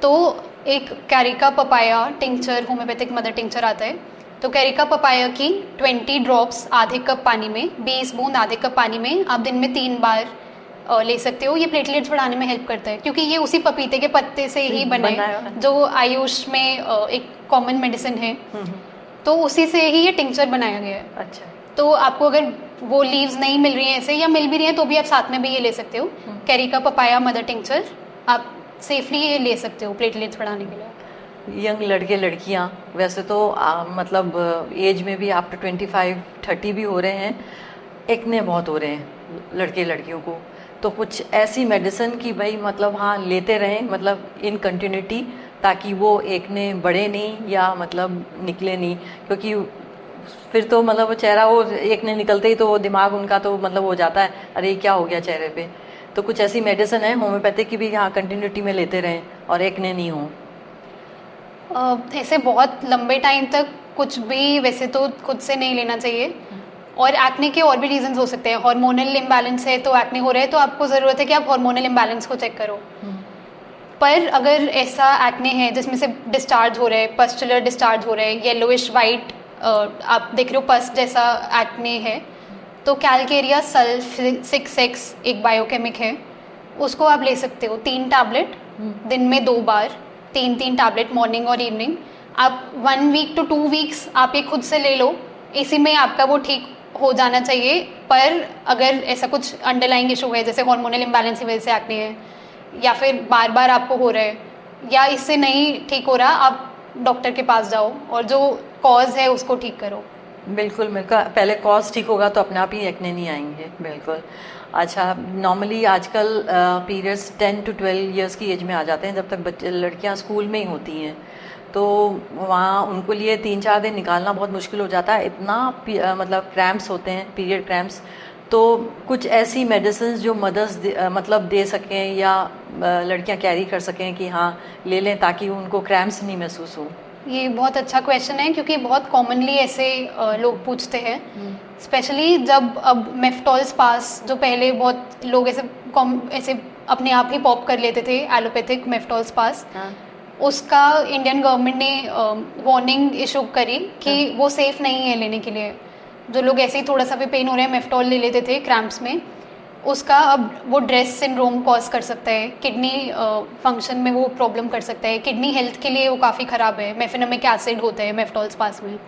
तो एक Carica papaya tincture, homeopathic mother tincture आता है, तो कैरिका पपाया की 20 ड्रॉप्स आधे कप पानी में, 20 बूंद आधे कप पानी में आप दिन में 3 बार ले सकते हो। ये प्लेटलेट्स बढ़ाने में हेल्प करता है, क्योंकि ये उसी पपीते के पत्ते से ही बना है जो आयुष में एक कॉमन मेडिसिन है, तो उसी से ही ये टिंक्चर बनाया गया है। अच्छा। तो आपको अगर वो लीव्स नहीं मिल रही हैं ऐसे, या मिल भी रही हैं, तो भी आप साथ में भी ये ले सकते हो। कैरिका पपाया मदर टिंक्चर आप सेफली ये ले सकते हो प्लेटलेट्स बढ़ाने के लिए। यंग लड़के लड़कियां वैसे तो मतलब एज में भी आफ्टर 25-30 भी हो रहे हैं, एक्ने बहुत हो रहे हैं लड़के लड़कियों को, तो कुछ ऐसी मेडिसिन की भाई मतलब हाँ लेते रहें, मतलब इन कंटिन्यूटी, ताकि वो एक्ने बढ़े नहीं या मतलब निकले नहीं, क्योंकि फिर तो मतलब वो चेहरा वो एक्ने निकलते ही तो वो दिमाग उनका तो मतलब हो जाता है, अरे क्या हो गया चेहरे पे। तो कुछ ऐसी मेडिसिन है होम्योपैथिक की भी यहाँ कंटिन्यूटी में लेते रहें और एक्ने नहीं हो? ऐसे बहुत लंबे टाइम तक कुछ भी वैसे तो खुद से नहीं लेना चाहिए। और एक्ने के और भी रीजंस हो सकते हैं, हार्मोनल इम्बैलेंस है तो एक्ने हो रहा है, तो आपको ज़रूरत है कि आप हार्मोनल इम्बैलेंस को चेक करो। पर अगर ऐसा एक्ने है जिसमें से डिस्चार्ज हो रहा है, पस्चुलर डिस्चार्ज हो रहा है, येलोइश वाइट आप देख रहे हो पस जैसा एक्ने है, तो कैलकेरिया सल्फ 6X एक बायोकेमिक है, उसको आप ले सकते हो 3 टैबलेट दिन में 2 बार, 3 टैबलेट मॉर्निंग और इवनिंग। आप 1 वीक to 2 वीक्स आप ये खुद से ले लो, इसी में आपका वो ठीक हो जाना चाहिए। पर अगर ऐसा कुछ अंडरलाइंग इशू है जैसे हार्मोनल इम्बैलेंस की वजह से एक्ने है, या फिर बार बार आपको हो रहा है, या इससे नहीं ठीक हो रहा, आप डॉक्टर के पास जाओ और जो कॉज है उसको ठीक करो। बिल्कुल, मेरे का पहले कॉज ठीक होगा तो अपने आप ही एक्ने नहीं आएंगे। बिल्कुल। अच्छा, नॉर्मली आजकल पीरियड्स 10 to 12 ईयर्स की एज में आ जाते हैं, जब तक बच्चे लड़कियां स्कूल में ही होती हैं, तो वहाँ उनको लिए 3-4 दिन निकालना बहुत मुश्किल हो जाता है, इतना मतलब क्रैम्प्स होते हैं, पीरियड क्रैम्प्स। तो कुछ ऐसी मेडिसिन जो मदर्स मतलब दे सकें या लड़कियां कैरी कर सकें कि हाँ ले लें ताकि उनको क्रैम्प्स नहीं महसूस हो? ये बहुत अच्छा क्वेश्चन है, क्योंकि बहुत कॉमनली ऐसे लोग पूछते हैं, स्पेशली जब अब मेफ्टॉल स्पास, जो पहले बहुत लोग ऐसे अपने आप ही पॉप कर लेते थे एलोपैथिक मेफ्टॉल स्पास, उसका इंडियन गवर्नमेंट ने वार्निंग इशू करी कि वो सेफ नहीं है लेने के लिए। जो लोग ऐसे ही थोड़ा सा भी पेन हो रहे हैं मेफ्टॉल ले लेते थे क्रैम्प्स में, उसका अब वो ड्रेस सिंड्रोम कॉज कर सकता है, किडनी फंक्शन में वो प्रॉब्लम कर सकता है, किडनी हेल्थ के लिए वो काफ़ी ख़राब है। मेफेनमिक एसिड होता है मेफ्टॉल स्पास में।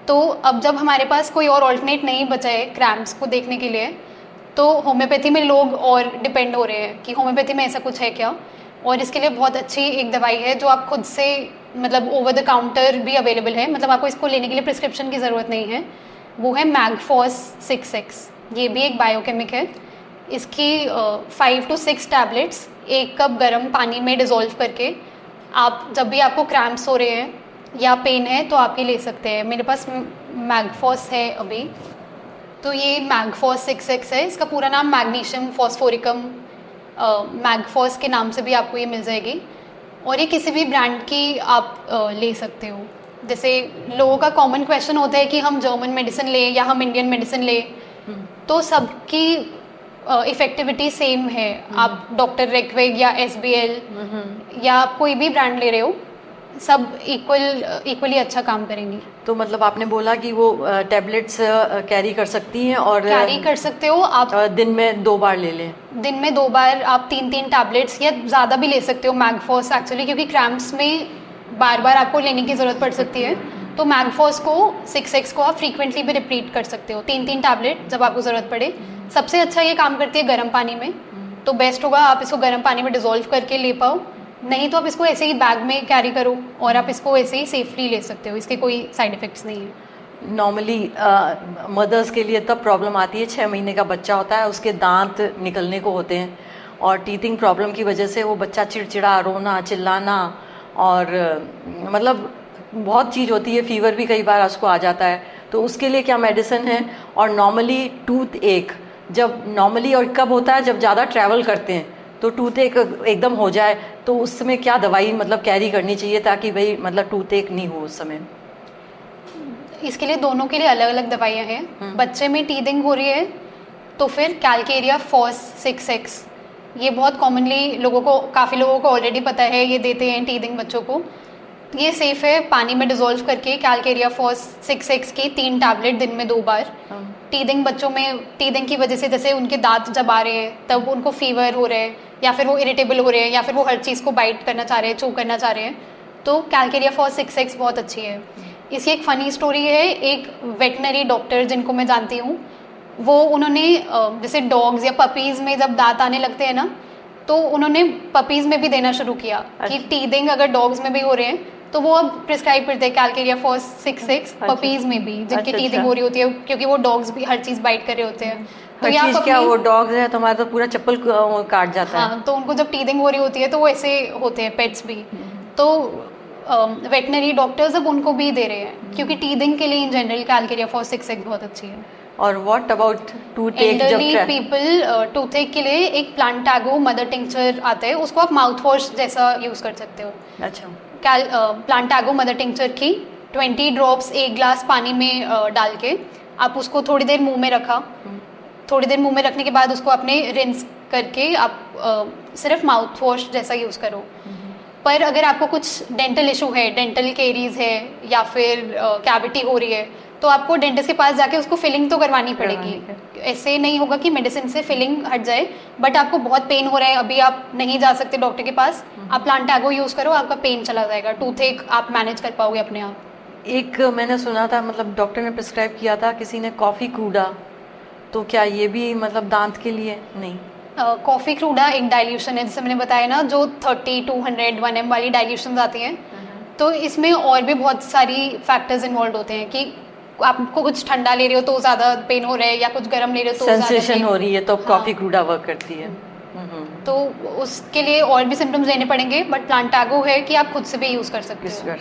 तो अब जब हमारे पास कोई और ऑल्टरनेट नहीं बचा है क्रैम्प्स को देखने के लिए, तो होम्योपैथी में लोग और डिपेंड हो रहे हैं कि होम्योपैथी में ऐसा कुछ है क्या। और इसके लिए बहुत अच्छी एक दवाई है जो आप खुद से मतलब ओवर द काउंटर भी अवेलेबल है, मतलब आपको इसको लेने के लिए प्रिस्क्रिप्शन की ज़रूरत नहीं है, वो है मैगफॉस 6X। ये भी एक बायोकेमिक है। इसकी 5 to 6 टैबलेट्स 1 कप गर्म पानी में डिज़ोल्व करके आप जब भी आपको क्रैम्प्स हो रहे हैं या पेन है तो आप ये ले सकते हैं। मेरे पास मैगफॉस है अभी, तो ये मैगफॉस 6X है। इसका पूरा नाम मैग्नीशियम फॉस्फोरिकम मैगफॉस के नाम से भी आपको ये मिल जाएगी, और ये किसी भी ब्रांड की आप ले सकते हो। जैसे लोगों का कॉमन क्वेश्चन होता है कि हम जर्मन मेडिसिन लें या हम इंडियन मेडिसिन लें, तो सबकी इफेक्टिविटी सेम है। आप डॉक्टर रेकवेग या SBL या आप कोई भी ब्रांड ले रहे हो, सब इक्वली अच्छा काम करेंगी। तो मतलब आपने बोला कि वो टैबलेट्स कैरी कर सकती हैं और कैरी कर सकते हो आप, दिन में 2 बार ले लें। दिन में 2 बार आप 3-3 टैबलेट्स या ज़्यादा भी ले सकते हो मैगफॉस एक्चुअली, क्योंकि क्रैम्प्स में बार बार आपको लेने की ज़रूरत पड़ सकती है। तो मैगफॉस को 6x को आप फ्रीक्वेंटली भी रिपीट कर सकते हो, 3-3 टैबलेट जब आपको ज़रूरत पड़े। सबसे अच्छा ये काम करती है गर्म पानी में, तो बेस्ट होगा आप इसको गर्म पानी में डिज़ोल्व करके ले पाओ, नहीं तो आप इसको ऐसे ही बैग में कैरी करो और आप इसको ऐसे ही सेफली ले सकते हो, इसके कोई साइड इफ़ेक्ट्स नहीं है। नॉर्मली मदर्स के लिए तब प्रॉब्लम आती है, 6 महीने का बच्चा होता है, उसके दांत निकलने को होते हैं और टीथिंग प्रॉब्लम की वजह से वो बच्चा चिड़चिड़ा, रोना, चिल्लाना और मतलब बहुत चीज़ होती है, फीवर भी कई बार उसको आ जाता है। तो उसके लिए क्या मेडिसिन है? और नॉर्मली टूथ एक जब नॉर्मली और कब होता है? जब ज़्यादा ट्रैवल करते हैं तो टूथ एक एकदम हो जाए, तो उस समय क्या दवाई मतलब कैरी करनी चाहिए ताकि भाई मतलब टूथ एक नहीं हो उस समय? इसके लिए दोनों के लिए अलग अलग दवाइयाँ हैं। बच्चे में टीथिंग हो रही है तो फिर कैलकेरिया फॉस 6x, ये बहुत कॉमनली काफ़ी लोगों को ऑलरेडी पता है, ये देते हैं टीथिंग बच्चों को। ये सेफ़ है, पानी में डिज़ोल्व करके कैलकेरिया फॉस 6x की 3 टैबलेट दिन में 2 बार। टीथिंग बच्चों में टीथिंग की वजह से जैसे उनके दांत जब आ रहे हैं तब उनको फीवर हो रहे हैं या फिर वो इरिटेबल हो रहे हैं या फिर वो हर चीज़ को बाइट करना चाह रहे हैं, चू करना चाह रहे हैं, तो कैलकेरिया फॉस 6x बहुत अच्छी है। इसकी एक फ़नी स्टोरी है, एक वेटनरी डॉक्टर जिनको मैं जानती हूँ, वो उन्होंने जैसे डॉग्स या पपीज़ में जब दांत आने लगते हैं ना, तो उन्होंने पपीज़ में भी देना शुरू किया कि टीथिंग अगर डॉग्स में भी हो रहे हैं तो वो अब प्रिस्क्राइब करते हैं कैलकेरिया फॉस 6x पपीज़ में भी जिनकी टीथिंग हो रही होती है, क्योंकि वो डॉग्स भी हर चीज़ बाइट कर रहे होते हैं। तो हर चीज़ क्या, वो डॉग्स है तो हमारा तो पूरा चप्पल काट जाता है। हाँ, तो उनको जब टीथिंग हो रही होती है तो वो ऐसे होते हैं, पेट्स भी। तो वेटनरी डॉक्टर्स अब उनको भी दे रहे हैं क्योंकि टीथिंग के लिए in general Calcarea FOSS 6x बहुत अच्छी है। और व्हाट अबाउट टूथ एक? एल्डरली पीपल टूथ एक के लिए एक प्लांटागो मदर टिंक्चर आता है, उसको आप माउथ वॉश जैसा यूज़ कर सकते हो। अच्छा। प्लांटागो मदर टिंक्चर की 20 ड्रॉप्स 1 ग्लास पानी में डाल के आप उसको थोड़ी देर मुंह में रखा, थोड़ी देर मुंह में रखने के बाद उसको अपने रिंस करके आप सिर्फ माउथ वॉश जैसा यूज़ करो। पर अगर आपको कुछ डेंटल इशू है, डेंटल केरीज है या फिर कैविटी हो रही है, तो आपको डेंटिस्ट के पास जाके उसको फिलिंग तो करवानी पड़ेगी। ऐसे नहीं होगा कि मेडिसिन से फिलिंग हट जाए, बट आपको बहुत पेन हो रहा है, अभी आप नहीं जा सकते डॉक्टर के पास, आप प्लांटागो यूज़ करो, आपका पेन चला जाएगा, टूथ एक आप मैनेज कर पाओगे अपने आप। एक मैंने सुना था, मतलब डॉक्टर ने प्रिस्क्राइब किया था किसी ने कॉफ़ी क्रूडा, तो क्या ये भी मतलब दांत के लिए? नहीं, कॉफ़ी क्रूडा एक डाइल्यूशन है, जैसे मैंने बताया ना, जो 30, 200, 1m वाली डाइल्यूशन आती हैं। तो इसमें और भी बहुत सारी फैक्टर्स इन्वॉल्व होते हैं कि आपको कुछ ठंडा ले रहे हो तो ज़्यादा पेन हो रहा है या कुछ गर्म ले रहे हो तो सेंसेशन हो रही है, तो कॉफ़ी क्रूडा वर्क करती है। तो उसके लिए और भी सिम्टम्स लेने पड़ेंगे, बट प्लांटागो है कि आप खुद से भी यूज़ कर सकते हो।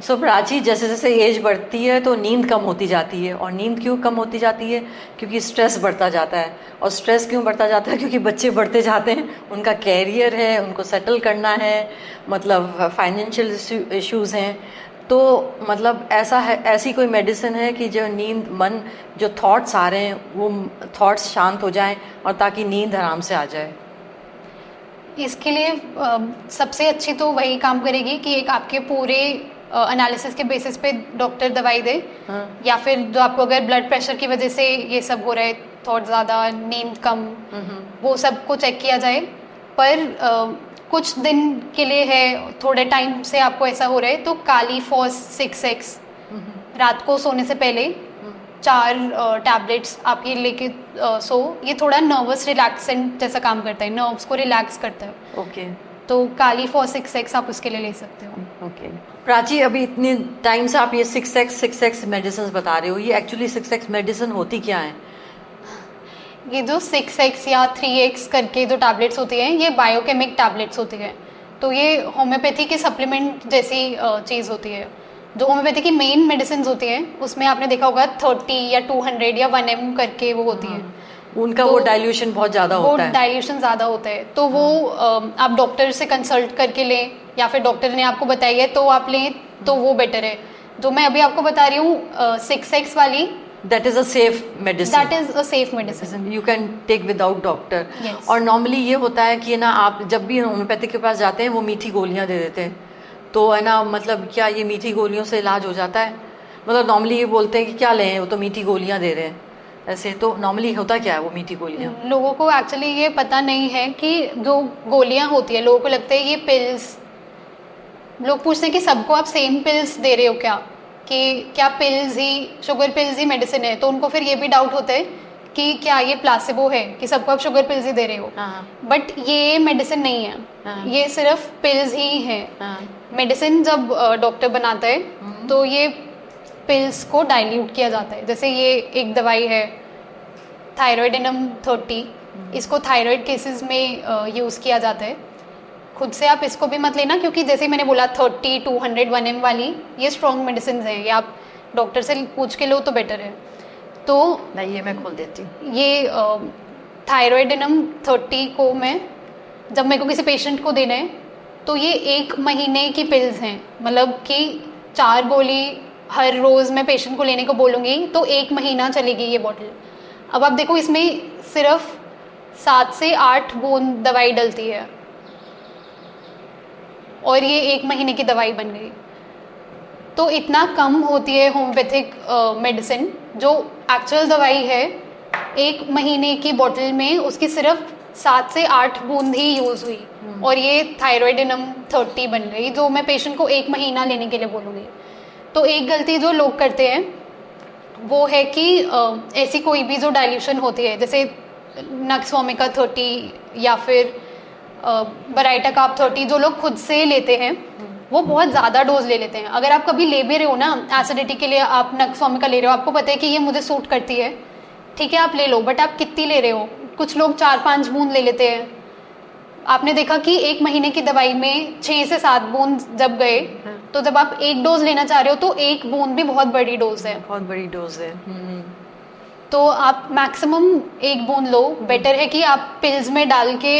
सो प्राची, जैसे जैसे एज बढ़ती है तो नींद कम होती जाती है, और नींद क्यों कम होती जाती है? क्योंकि स्ट्रेस बढ़ता जाता है। और स्ट्रेस क्यों बढ़ता जाता है? क्योंकि बच्चे बढ़ते जाते हैं, उनका कैरियर है, उनको सेटल करना है, मतलब फाइनेंशियल इश्यूज़ हैं। तो मतलब ऐसा है, ऐसी कोई मेडिसिन है कि जो नींद, मन, जो थॉट्स आ रहे हैं वो थॉट्स शांत हो जाएं और ताकि नींद आराम से आ जाए? इसके लिए सबसे अच्छी तो वही काम करेगी कि एक आपके पूरे एनालिसिस के बेसिस पे डॉक्टर दवाई दे। या फिर जो आपको अगर ब्लड प्रेशर की वजह से ये सब हो रहा है, थॉट ज़्यादा, नींद कम, वो सब को चेक किया जाए। पर कुछ दिन के लिए है, थोड़े टाइम से आपको ऐसा हो रहा है, तो काली फॉस 6x रात को सोने से पहले 4 टैबलेट्स आप ये लेके सो, ये थोड़ा नर्वस रिलैक्सेंट जैसा काम करता है, नर्व्स को रिलैक्स करता है। ओके। तो काली फॉस 6x आप उसके लिए ले सकते हो। ओके। प्राची, अभी इतने टाइम से आप ये 6x मेडिसिन बता रहे हो, ये एक्चुअली 6x मेडिसिन होती क्या है? ये जो 6x या 3x करके जो टैबलेट्स होती हैं, ये बायोकेमिक टैबलेट्स होती हैं। तो ये होम्योपैथी की सप्लीमेंट जैसी चीज़ होती है। जो होम्योपैथी की मेन मेडिसिन होती हैं उसमें आपने देखा होगा 30 या 200 या 1m करके वो होती है। उनका वो डाइल्यूशन बहुत ज़्यादा होता है। वो डाइल्यूशन ज़्यादा होता है, तो वो आप डॉक्टर से कंसल्ट करके लें, या फिर डॉक्टर ने आपको बताई है तो आप लें, तो वो बेटर है। जो मैं अभी आपको बता रही हूँ 6x वाली, That is a safe medicine. That is a safe medicine. You can take without doctor. Yes. और नॉर्मली ये होता है कि ना, आप जब भी होम्योपैथिक के पास जाते हैं वो मीठी गोलियां दे देते हैं, तो है ना, मतलब क्या ये मीठी गोलियों से इलाज हो जाता है? मतलब नॉर्मली ये बोलते हैं कि क्या लें, वो तो मीठी गोलियां दे रहे हैं, ऐसे तो नॉर्मली होता क्या है वो मीठी गोलियां? लोगों को एक्चुअली ये पता नहीं है कि जो गोलियां होती है, लोगों को लगता है ये पिल्स, लोग पूछते हैं कि सबको आप सेम पिल्स दे रहे हो क्या, कि क्या पिल्स ही, शुगर पिल्स ही मेडिसिन है? तो उनको फिर ये भी डाउट होता है कि क्या ये प्लासिबो है, कि सबको आप शुगर पिल्स ही दे रहे हो। हाँ बट ये मेडिसिन नहीं है, हाँ। ये सिर्फ पिल्स ही है। हाँ। मेडिसिन जब डॉक्टर बनाता है तो ये पिल्स को डाइल्यूट किया जाता है। जैसे ये एक दवाई है थायराइडिनम 30, इसको थायराइड केसेस में यूज़ किया जाता है। खुद से आप इसको भी मत लेना, क्योंकि जैसे मैंने बोला 30, 200, 1M वाली ये स्ट्रॉन्ग मेडिसिन हैं, ये आप डॉक्टर से पूछ के लो तो बेटर है। तो नहीं, ये मैं खोल देती हूँ। ये थायराइडिनम 30 को मैं, जब मेरे को किसी पेशेंट को देना है तो ये 1 महीने की पिल्स हैं, मतलब कि 4 गोली हर रोज़ मैं पेशेंट को लेने को बोलूँगी तो 1 महीना चलेगी ये बॉटल। अब आप देखो इसमें सिर्फ 7 से 8 बूंद दवाई डलती है और ये 1 महीने की दवाई बन गई। तो इतना कम होती है होम्योपैथिक मेडिसिन, जो एक्चुअल दवाई है 1 महीने की बोतल में उसकी सिर्फ 7 से 8 बूंद ही यूज़ हुई और ये थायराइडिनम 30 बन गई, जो मैं पेशेंट को 1 महीना लेने के लिए बोलूँगी। तो एक गलती जो लोग करते हैं वो है कि ऐसी कोई भी जो डाइल्यूशन होती है, जैसे नक्स वोमिका 30 या फिर बराइटा काप 30, जो लोग खुद से लेते हैं वो बहुत ज़्यादा डोज ले लेते हैं। अगर आप कभी ले भी रहे हो ना एसिडिटी के लिए, आप नक्स वोमिका ले रहे हो, आपको पता है कि ये मुझे सूट करती है, ठीक है आप ले लो, बट आप कितनी ले रहे हो? कुछ लोग 4-5 बूंद ले लेते हैं। आपने देखा कि 1 महीने की दवाई में 6 से 7 बूंद जब गए, तो जब आप 1 डोज लेना चाह रहे हो तो 1 बूंद भी बहुत बड़ी डोज है, बहुत बड़ी डोज है। तो आप मैक्सिमम 1 बूंद लो। बेटर है कि आप पिल्स में डाल के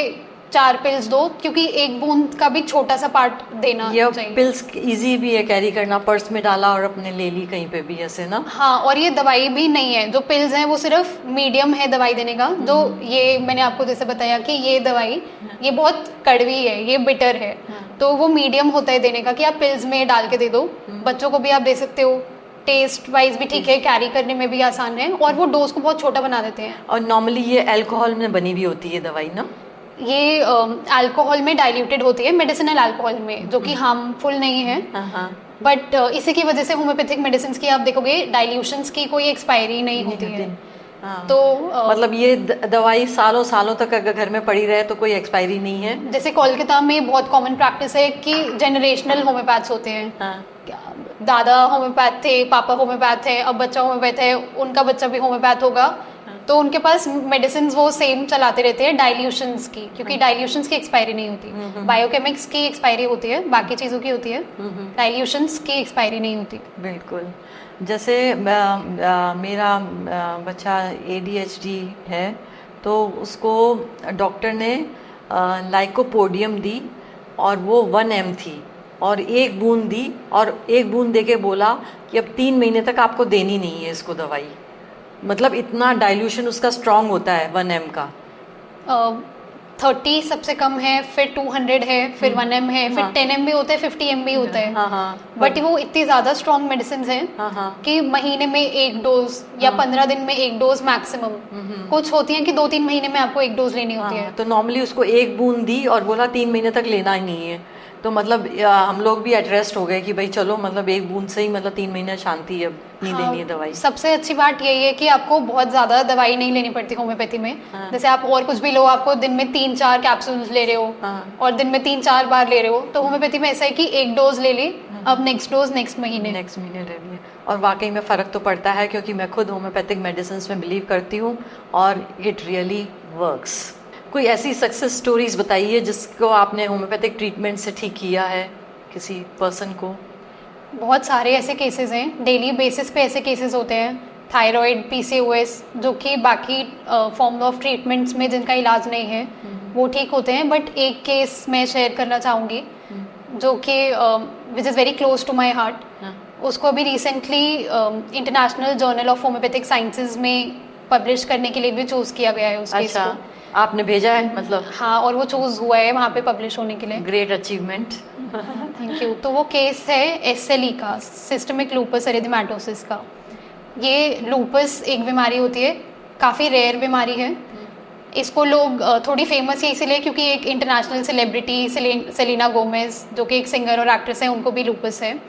4 पिल्स दो, क्योंकि 1 बूंद का भी छोटा सा पार्ट देना चाहिए। पिल्स इजी भी है कैरी करना, पर्स में डाला और अपने ले ली कहीं पे भी, ऐसे ना। हाँ, और ये दवाई भी नहीं है, जो पिल्स हैं वो सिर्फ मीडियम है दवाई देने का। जो ये मैंने आपको जैसे बताया कि ये दवाई ये बहुत कड़वी है, ये बिटर है, तो वो मीडियम होता है देने का, कि आप पिल्स में डाल के दे दो। बच्चों को भी आप दे सकते हो, टेस्ट वाइज भी ठीक है, कैरी करने में भी आसान है, और वो डोज को बहुत छोटा बना देते हैं। और नॉर्मली ये अल्कोहल में बनी भी होती है दवाई ना? ये अल्कोहल में डाइल्यूटेड होती है, मेडिसिनल अल्कोहल में, जो कि हार्मफुल नहीं है। बट इसी की वजह से होम्योपैथिक मेडिसिन की आप देखोगे डाइल्यूशंस की कोई एक्सपायरी नहीं होती है। तो मतलब ये दवाई सालों सालों तक अगर घर में पड़ी रहे तो कोई एक्सपायरी नहीं है। जैसे कोलकाता में बहुत कॉमन प्रैक्टिस है कि जनरेशनल होम्योपैथ्स होते हैं। दादा होम्योपैथ थे, पापा होम्योपैथ है, अब बच्चा होम्योपैथ है, उनका बच्चा भी होम्योपैथ होगा, तो उनके पास मेडिसिन वो सेम चलाते रहते हैं डाइल्यूशंस की, क्योंकि डाइल्यूशंस की एक्सपायरी नहीं होती। बायोकेमिक्स की एक्सपायरी होती है, बाकी चीज़ों की होती है, डाइल्यूशंस की एक्सपायरी नहीं होती। बिल्कुल। जैसे मेरा बच्चा ADHD है, तो उसको डॉक्टर ने लाइकोपोडियम दी और वो 1M थी, और 1 बूंद दी, और 1 बूंद दे के बोला कि अब 3 महीने तक आपको देनी नहीं है इसको दवाई। मतलब इतना डाइल्यूशन उसका स्ट्रांग होता है 1M का। 30 सबसे कम है, फिर 200 है, फिर 1M है, फिर 10M भी होता है, 50M भी होता है। बट वो इतनी ज़्यादा स्ट्रॉन्ग मेडिसिन हैं कि महीने में 1 डोज या 15 दिन में 1 डोज मैक्सिमम। कुछ होती हैं कि 2-3 महीने में आपको 1 डोज लेनी होती है। तो नॉर्मली उसको 1 बूंद दी और बोला 3 महीने तक लेना ही नहीं है। तो मतलब हम लोग भी एड्रेस्ट हो गए कि भाई चलो, मतलब 1 बूंद से ही मतलब 3 महीने शांति है, नहीं देनी है दवाई। सबसे अच्छी बात यही है कि आपको बहुत ज़्यादा दवाई नहीं लेनी पड़ती होम्योपैथी में। जैसे आप और कुछ भी लो, आपको दिन में 3-4 कैप्सूल्स ले रहे हो और दिन में 3-4 बार ले रहे हो, तो होम्योपैथी में ऐसा है कि 1 डोज ले ली, अब नेक्स्ट डोज नेक्स्ट महीने ले लिए। और वाकई में फ़र्क तो पड़ता है, क्योंकि मैं खुद होम्योपैथिक मेडिसिन में बिलीव करती हूँ और इट रियली वर्क्स। कोई ऐसी सक्सेस स्टोरीज बताइए जिसको आपने होम्योपैथिक ट्रीटमेंट से ठीक किया है किसी पर्सन को। बहुत सारे ऐसे केसेस हैं, डेली बेसिस पे ऐसे केसेस होते हैं। थायराइड, PCOS, जो कि बाकी फॉर्म ऑफ ट्रीटमेंट्स में जिनका इलाज नहीं है वो ठीक होते हैं। बट एक केस मैं शेयर करना चाहूँगी जो कि which is very close to my heart. उसको अभी recently international journal of homeopathic sciences में पब्लिश करने के लिए भी चूज़ किया गया है उस केस को। आपने भेजा है मतलब? हाँ, और वो चूज़ हुआ है वहाँ पे पब्लिश होने के लिए। Great achievement. Thank you. तो वो केस है SLE का, सिस्टमिक लूपस एरिथेमेटोसिस का। ये लूपस एक बीमारी होती है, काफ़ी रेयर बीमारी है। इसको लोग थोड़ी फेमस है इसीलिए क्योंकि एक इंटरनेशनल सेलिब्रिटी सेलिना गोमेज, जो कि एक सिंगर और एक्ट्रेस है, उनको भी लूपस है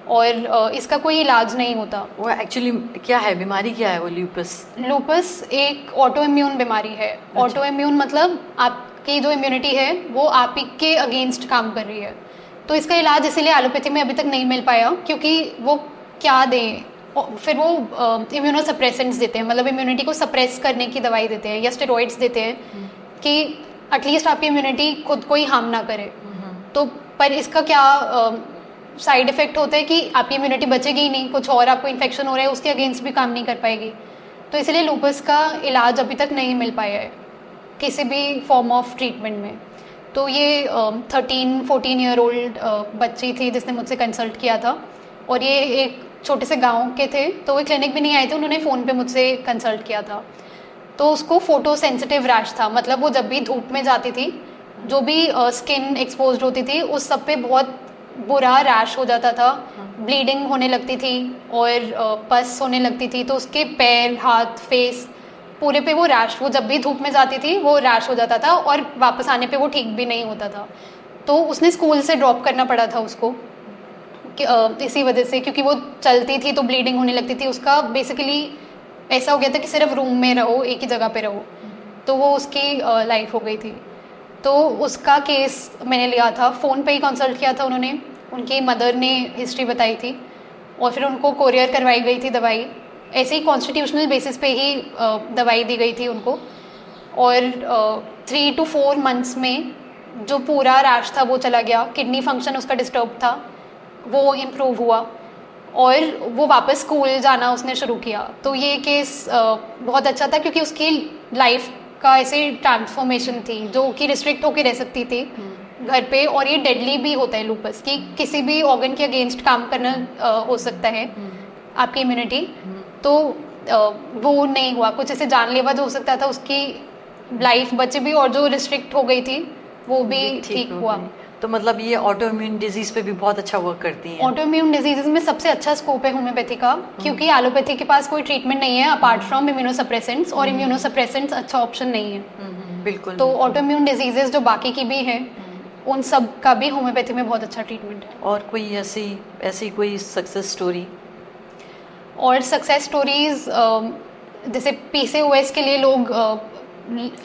और इसका कोई इलाज नहीं होता। वो एक्चुअली क्या है, बीमारी क्या है वो लूपस? लूपस एक ऑटो इम्यून बीमारी है। ऑटो इम्यून मतलब आपकी जो इम्यूनिटी है वो आप ही के अगेंस्ट काम कर रही है। तो इसका इलाज इसीलिए एलोपैथी में अभी तक नहीं मिल पाया क्योंकि वो क्या दें, फिर वो इम्यूनोसप्रेसेंट्स देते हैं, मतलब इम्यूनिटी को सप्रेस करने की दवाई देते हैं या स्टेरॉइड्स देते हैं कि एटलीस्ट आपकी इम्यूनिटी खुद को ही हार्म ना करे। तो पर इसका क्या साइड इफेक्ट होता है कि आपकी इम्यूनिटी बचेगी ही नहीं, कुछ और आपको इन्फेक्शन हो रहा है उसके अगेंस्ट भी काम नहीं कर पाएगी। तो इसलिए लूपस का इलाज अभी तक नहीं मिल पाया है किसी भी फॉर्म ऑफ ट्रीटमेंट में। तो ये 13-14 ईयर ओल्ड बच्ची थी जिसने मुझसे कंसल्ट किया था और ये एक छोटे से गांव के थे, तो वो क्लिनिक भी नहीं आए थे, उन्होंने फ़ोन पे मुझसे कंसल्ट किया था। तो उसको फोटो सेंसिटिव रैश था, मतलब वो जब भी धूप में जाती थी, जो भी स्किन एक्सपोज्ड होती थी उस सब पे बहुत बुरा रैश हो जाता था, ब्लीडिंग होने लगती थी और पस होने लगती थी। तो उसके पैर, हाथ, फेस पूरे पे वो रैश, वो जब भी धूप में जाती थी वो रैश हो जाता था और वापस आने पे वो ठीक भी नहीं होता था। तो उसने स्कूल से ड्रॉप करना पड़ा था उसको इसी वजह से, क्योंकि वो चलती थी तो ब्लीडिंग होने लगती थी। उसका बेसिकली ऐसा हो गया था कि सिर्फ रूम में रहो, एक ही जगह पे रहो, तो वो उसकी लाइफ हो गई थी। तो उसका केस मैंने लिया था, फ़ोन पे ही कंसल्ट किया था उन्होंने, उनकी मदर ने हिस्ट्री बताई थी और फिर उनको कोरियर करवाई गई थी दवाई, ऐसे ही कॉन्स्टिट्यूशनल बेसिस पे ही दवाई दी गई थी उनको। और 3 to 4 मंथ्स में जो पूरा रैश था वो चला गया, किडनी फंक्शन उसका डिस्टर्ब था वो इम्प्रूव हुआ और वो वापस स्कूल जाना उसने शुरू किया। तो ये केस बहुत अच्छा था क्योंकि उसकी लाइफ का ऐसे ट्रांसफॉर्मेशन थी जो कि रिस्ट्रिक्ट होकर रह सकती थी घर पे। और ये डेडली भी होता है लूपस, कि किसी भी ऑर्गन के अगेंस्ट काम करना हो सकता है आपकी इम्यूनिटी। तो वो नहीं हुआ, कुछ ऐसे जानलेवा जो हो सकता था उसकी लाइफ बचे भी और जो रिस्ट्रिक्ट हो गई थी वो भी ठीक हुआ। तो मतलब ये ऑटो इम्यून डिजीज पे भी बहुत अच्छा वर्क करती है। ऑटो इम्यून डिजीजेज में सबसे अच्छा स्कोप है होम्योपैथी का, क्योंकि एलोपैथी के पास कोई ट्रीटमेंट नहीं है अपार्ट फ्रॉम इम्यूनोसप्रेसेंट्स, और इम्यूनोसप्रेसेंट्स अच्छा ऑप्शन नहीं है। बिल्कुल। तो ऑटो इम्यून डिजीजेज जो बाकी की भी हैं उन सब का भी होम्योपैथी में बहुत अच्छा ट्रीटमेंट है। और कोई ऐसी कोई सक्सेस स्टोरी? और सक्सेस स्टोरीज जैसे PCOS के लिए लोग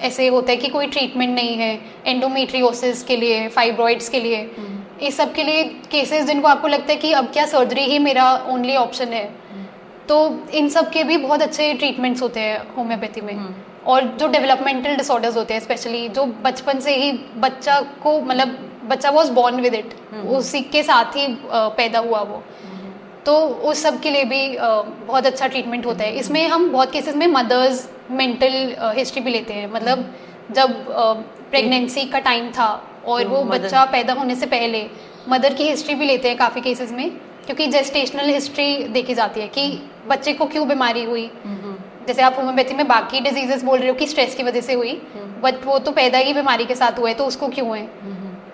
ऐसे होता है कि कोई ट्रीटमेंट नहीं है, एंडोमेट्रियोसिस के लिए, फाइब्रॉइड्स के लिए, इस सब के लिए केसेस जिनको आपको लगता है कि अब क्या सर्जरी ही मेरा ओनली ऑप्शन है, तो इन सब के भी बहुत अच्छे ट्रीटमेंट्स होते हैं होम्योपैथी में। और जो डेवलपमेंटल डिसऑर्डर्स होते हैं स्पेशली, जो बचपन से ही बच्चा को, मतलब बच्चा वॉज बॉर्न विद इट, उसी के साथ ही पैदा हुआ वो, तो उस सब के लिए भी बहुत अच्छा ट्रीटमेंट होता है। इसमें हम बहुत केसेस में मदर्स मेंटल हिस्ट्री भी लेते हैं, मतलब जब प्रेगनेंसी का टाइम था और वो बच्चा पैदा होने से पहले मदर की हिस्ट्री भी लेते हैं काफ़ी केसेस में, क्योंकि जेस्टेशनल हिस्ट्री देखी जाती है कि बच्चे को क्यों बीमारी हुई। जैसे आप होम्योपैथी में बाकी डिजीजेस बोल रहे हो कि स्ट्रेस की वजह से हुई, बट वो तो पैदा ही बीमारी के साथ हुआ है, तो उसको क्यों है।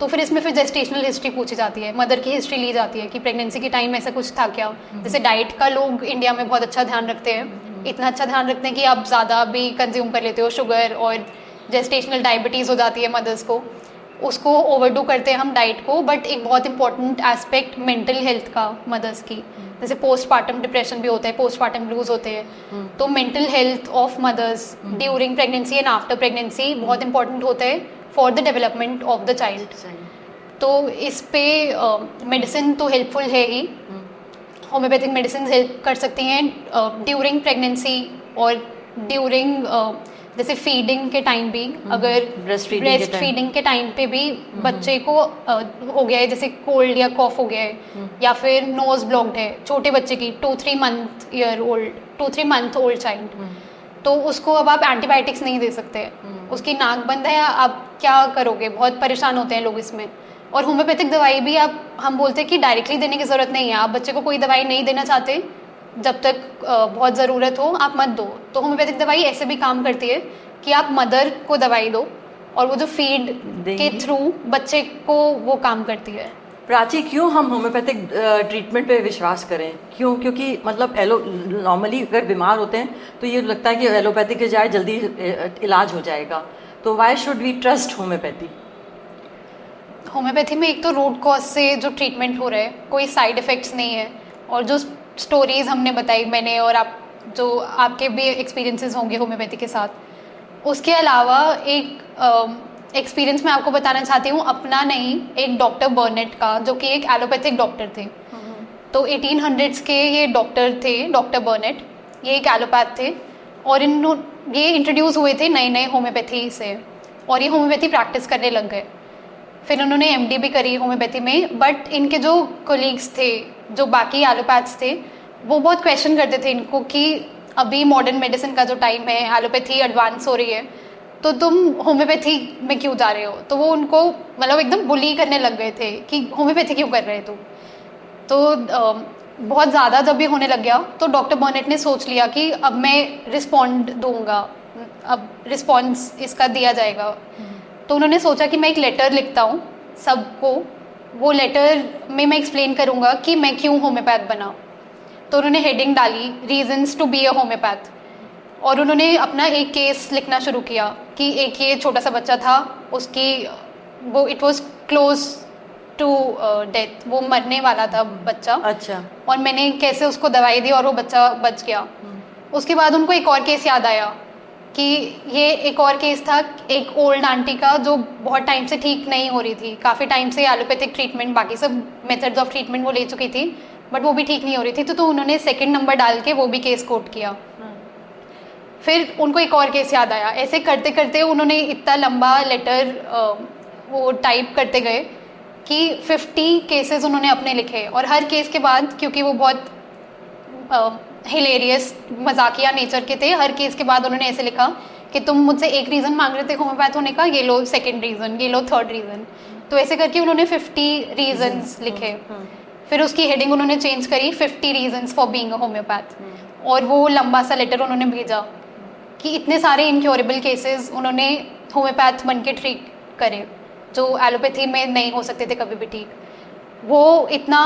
तो फिर इसमें फिर जेस्टेशनल हिस्ट्री पूछी जाती है, मदर की हिस्ट्री ली जाती है कि प्रेगनेंसी के टाइम ऐसा कुछ था क्या। जैसे डाइट का लोग इंडिया में बहुत अच्छा ध्यान रखते हैं, इतना अच्छा ध्यान रखते हैं कि आप ज़्यादा भी कंज्यूम कर लेते हो शुगर, और जेस्टेशनल डायबिटीज़ हो जाती है मदर्स को, उसको ओवरडू करते हैं हम डाइट को। बट एक बहुत इंपॉर्टेंट एस्पेक्ट मेंटल हेल्थ का मदर्स की, जैसे पोस्टपार्टम डिप्रेशन भी होता है, पोस्टपार्टम ब्लूज होते हैं, तो mental health of mothers during pregnancy and after pregnancy बहुत इंपॉर्टेंट होता है for the development of the child. तो इस पे मेडिसिन तो हेल्पफुल है ही, होम्योपैथिक मेडिसिन हेल्प कर सकती हैं ड्यूरिंग प्रेगनेंसी और ड्यूरिंग जैसे फीडिंग के टाइम भी, अगर ब्रेस्ट फीडिंग के टाइम पे भी बच्चे को हो गया है जैसे कोल्ड या कॉफ हो गया है, या फिर नोज ब्लॉक्ड है छोटे बच्चे की 2-3 मंथ ओल्ड चाइल्ड, तो उसको अब आप एंटीबायोटिक्स नहीं दे सकते, उसकी नाक बंद है, आप क्या करोगे, बहुत परेशान होते हैं लोग इसमें। और होम्योपैथिक दवाई भी हम बोलते हैं कि डायरेक्टली देने की ज़रूरत नहीं है, आप बच्चे को कोई दवाई नहीं देना चाहते जब तक बहुत ज़रूरत हो आप मत दो। तो होम्योपैथिक दवाई ऐसे भी काम करती है कि आप मदर को दवाई दो और वो जो फीड के थ्रू बच्चे को वो काम करती है। प्राची, क्यों हम होम्योपैथिक ट्रीटमेंट पे विश्वास करें? क्यों? क्योंकि मतलब नॉर्मली अगर बीमार होते हैं तो ये लगता है कि एलोपैथिक के जाए जल्दी इलाज हो जाएगा, तो why should we trust homeopathy? Homeopathy में एक तो रूट कॉज से जो ट्रीटमेंट हो रहा है, कोई साइड इफ़ेक्ट्स नहीं है, और जो स्टोरीज हमने बताई मैंने और आप जो आपके भी एक्सपीरियंसेस होंगे होम्योपैथी के साथ, उसके अलावा एक एक्सपीरियंस मैं आपको बताना चाहती हूँ, अपना नहीं, एक डॉक्टर बर्नेट का, जो कि एक एलोपैथिक डॉक्टर थे। तो 1800s के ये डॉक्टर थे, डॉक्टर बर्नेट, ये एक एलोपैथ थे और ये इंट्रोड्यूस हुए थे नए नए होम्योपैथी से, और ये होम्योपैथी प्रैक्टिस करने लग गए। फिर उन्होंने MD भी करी होम्योपैथी में, बट इनके जो कोलीग्स थे, जो बाकी एलोपैथ्स थे, वो बहुत क्वेश्चन करते थे इनको कि अभी मॉडर्न मेडिसिन का जो टाइम है, एलोपैथी एडवांस हो रही है, तो तुम होम्योपैथी में क्यों जा रहे हो? तो वो उनको मतलब एकदम बुली करने लग गए थे कि होम्योपैथी क्यों कर रहे हो तुम? तो बहुत ज़्यादा जब ये होने लग गया तो डॉक्टर बर्नेट ने सोच लिया कि अब मैं रिस्पॉन्ड दूंगा, अब रिस्पॉन्स इसका दिया जाएगा। तो उन्होंने सोचा कि मैं एक लेटर लिखता हूँ सबको, वो लेटर में मैं एक्सप्लेन करूँगा कि मैं क्यों होम्योपैथ बना। तो उन्होंने हेडिंग डाली, reasons to be a homeopath, और उन्होंने अपना एक केस लिखना शुरू किया कि एक ये छोटा सा बच्चा था, उसकी वो it was close to death, वो मरने वाला था बच्चा। अच्छा। और मैंने कैसे उसको दवाई दी और वो बच्चा बच गया। उसके बाद उनको एक और केस याद आया कि ये एक और केस था एक ओल्ड आंटी का, जो बहुत टाइम से ठीक नहीं हो रही थी, काफ़ी टाइम से एलोपैथिक ट्रीटमेंट, बाकी सब मेथड्स ऑफ ट्रीटमेंट वो ले चुकी थी, बट वो भी ठीक नहीं हो रही थी। तो उन्होंने सेकंड नंबर डाल के वो भी केस कोट किया। फिर उनको एक और केस याद आया। ऐसे करते करते उन्होंने इतना लंबा लेटर वो टाइप करते गए कि 50 केसेस उन्होंने अपने लिखे, और हर केस के बाद, क्योंकि वो बहुत हिलेरियस मजाकिया नेचर के थे, हर केस के बाद उन्होंने ऐसे लिखा कि तुम मुझसे एक रीज़न मांग रहे थे होम्योपैथ होने का, ये लो सेकंड रीज़न, ये लो थर्ड रीज़न। तो ऐसे करके उन्होंने 50 रीजंस लिखे। फिर उसकी हेडिंग उन्होंने चेंज करी, 50 reasons for being a homeopath, और वो लंबा सा लेटर उन्होंने भेजा कि इतने सारे इनक्योरेबल केसेस उन्होंने होम्योपैथ बन के ट्रीट करे, जो एलोपैथी में नहीं हो सकते थे कभी भी ठीक। वो इतना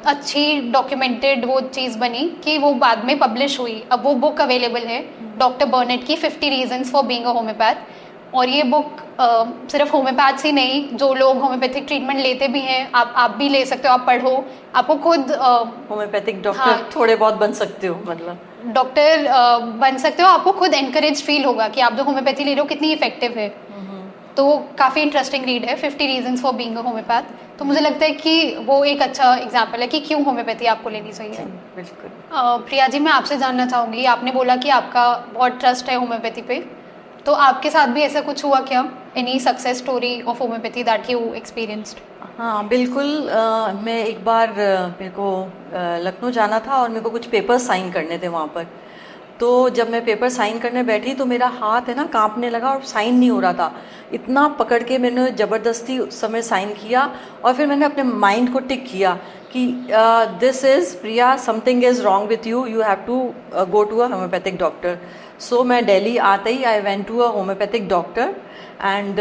अच्छी डॉक्यूमेंटेड वो चीज़ बनी कि वो बाद में पब्लिश हुई। अब वो बुक अवेलेबल है डॉक्टर बर्नेट की, 50 reasons for being a homeopath. और ये बुक सिर्फ होम्योपैथ्स ही नहीं, जो लोग होम्योपैथिक ट्रीटमेंट लेते भी हैं, आप भी ले सकते हो, आप पढ़ो, आपको खुद होम्योपैथिक डॉक्टर थोड़े बहुत बन सकते हो, मतलब डॉक्टर बन सकते हो। आपको खुद एनकरेज फील होगा कि आप जो होम्योपैथी ले रहे हो कितनी इफेक्टिव है। तो काफ़ी इंटरेस्टिंग रीड है 50 reasons for being a homeopath. तो मुझे लगता है कि वो एक अच्छा एग्जाम्पल है कि क्यों होम्योपैथी आपको लेनी चाहिए। बिल्कुल। प्रिया जी, मैं आपसे जानना चाहूँगी, आपने बोला कि आपका बहुत ट्रस्ट है होम्योपैथी पे, तो आपके साथ भी ऐसा कुछ हुआ क्या? Any success story of homeopathy that you experienced? हाँ बिल्कुल। मैं एक बार मेरे को लखनऊ जाना था और मेरे को कुछ पेपर्स साइन करने थे वहाँ पर। तो जब मैं पेपर साइन करने बैठी तो मेरा हाथ है ना कांपने लगा और साइन नहीं हो रहा था। इतना पकड़ के मैंने ज़बरदस्ती उस समय साइन किया, और फिर मैंने अपने माइंड को टिक किया कि this is Priya, something is wrong with you, you have to go to a homeopathic doctor. So मैं दिल्ली आते ही I went to a homeopathic doctor and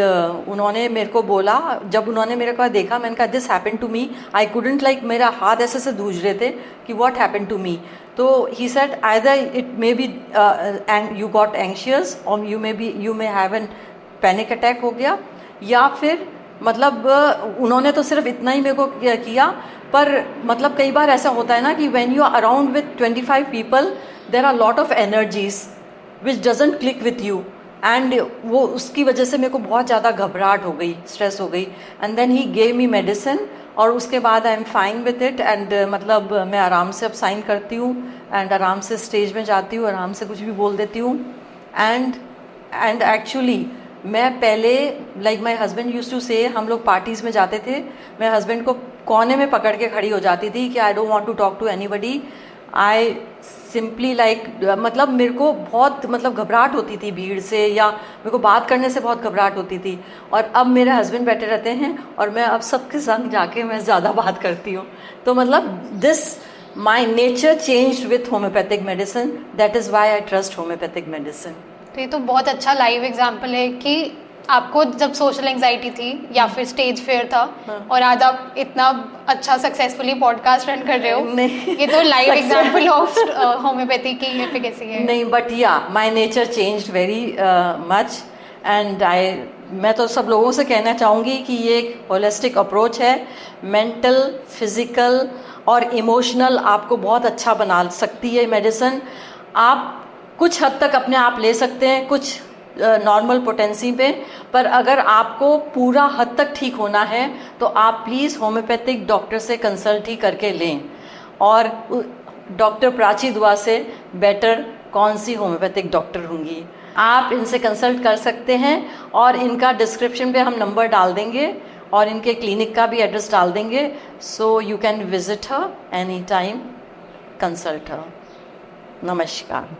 उन्होंने मेरे को बोला, जब उन्होंने मेरे को देखा, मैंने कहा this happen to me, I couldn't like, मेरा हाथ ऐसे से दूज रहे थे कि व्हाट हैपन टू मी। तो he said either it may be you got anxious or you may have an panic attack हो गया, या फिर मतलब उन्होंने तो सिर्फ इतना ही मेरे को किया, पर मतलब कई बार ऐसा होता है ना कि when you are around with 25 people there are lot of energies which doesn't click with you, and वो उसकी वजह से मेरे को बहुत ज़्यादा घबराहट हो गई, स्ट्रेस हो गई, and then he gave me medicine, और उसके बाद I am fine with it. And मतलब मैं आराम से अब साइन करती हूँ एंड आराम से स्टेज में जाती हूँ, आराम से कुछ भी बोल देती हूँ। एंड एक्चुअली मैं पहले like my husband use to say, हम लोग पार्टीज़ में जाते थे, मैं हस्बैंड को कोने में पकड़ के खड़ी हो जाती थी कि I don't want to talk to anybody, I simply like, मतलब मेरे को बहुत मतलब घबराहट होती थी भीड़ से, या मेरे को बात करने से बहुत घबराहट होती थी। और अब मेरे हस्बैंड बैठे रहते हैं और मैं अब सबके संग जाके मैं ज़्यादा बात करती हूँ। तो मतलब this my nature changed with homeopathic medicine, that is why I trust homeopathic medicine. तो ये तो बहुत अच्छा लाइव एग्जांपल है कि आपको जब सोशल एंजाइटी थी या फिर स्टेज फेयर था और आज आप इतना अच्छा सक्सेसफुली पॉडकास्ट रन कर रहे हो। नहीं, ये तो लाइव एग्जांपल ऑफ होम्योपैथी की एफिकेसी है। नहीं, बट या my nature changed very much and मैं तो सब लोगों से कहना चाहूँगी कि ये एक होलिस्टिक अप्रोच है। मेंटल, फिजिकल और इमोशनल आपको बहुत अच्छा बना सकती है मेडिसिन। आप कुछ हद तक अपने आप ले सकते हैं, कुछ नॉर्मल पोटेंसी पे, पर अगर आपको पूरा हद तक ठीक होना है तो आप प्लीज़ होम्योपैथिक डॉक्टर से कंसल्ट ही करके लें। और डॉक्टर प्राची दुआ से बेटर कौन सी होम्योपैथिक डॉक्टर होंगी। आप इनसे कंसल्ट कर सकते हैं और इनका डिस्क्रिप्शन पे हम नंबर डाल देंगे और इनके क्लिनिक का भी एड्रेस डाल देंगे, so you can visit her any time, consult her. नमस्कार।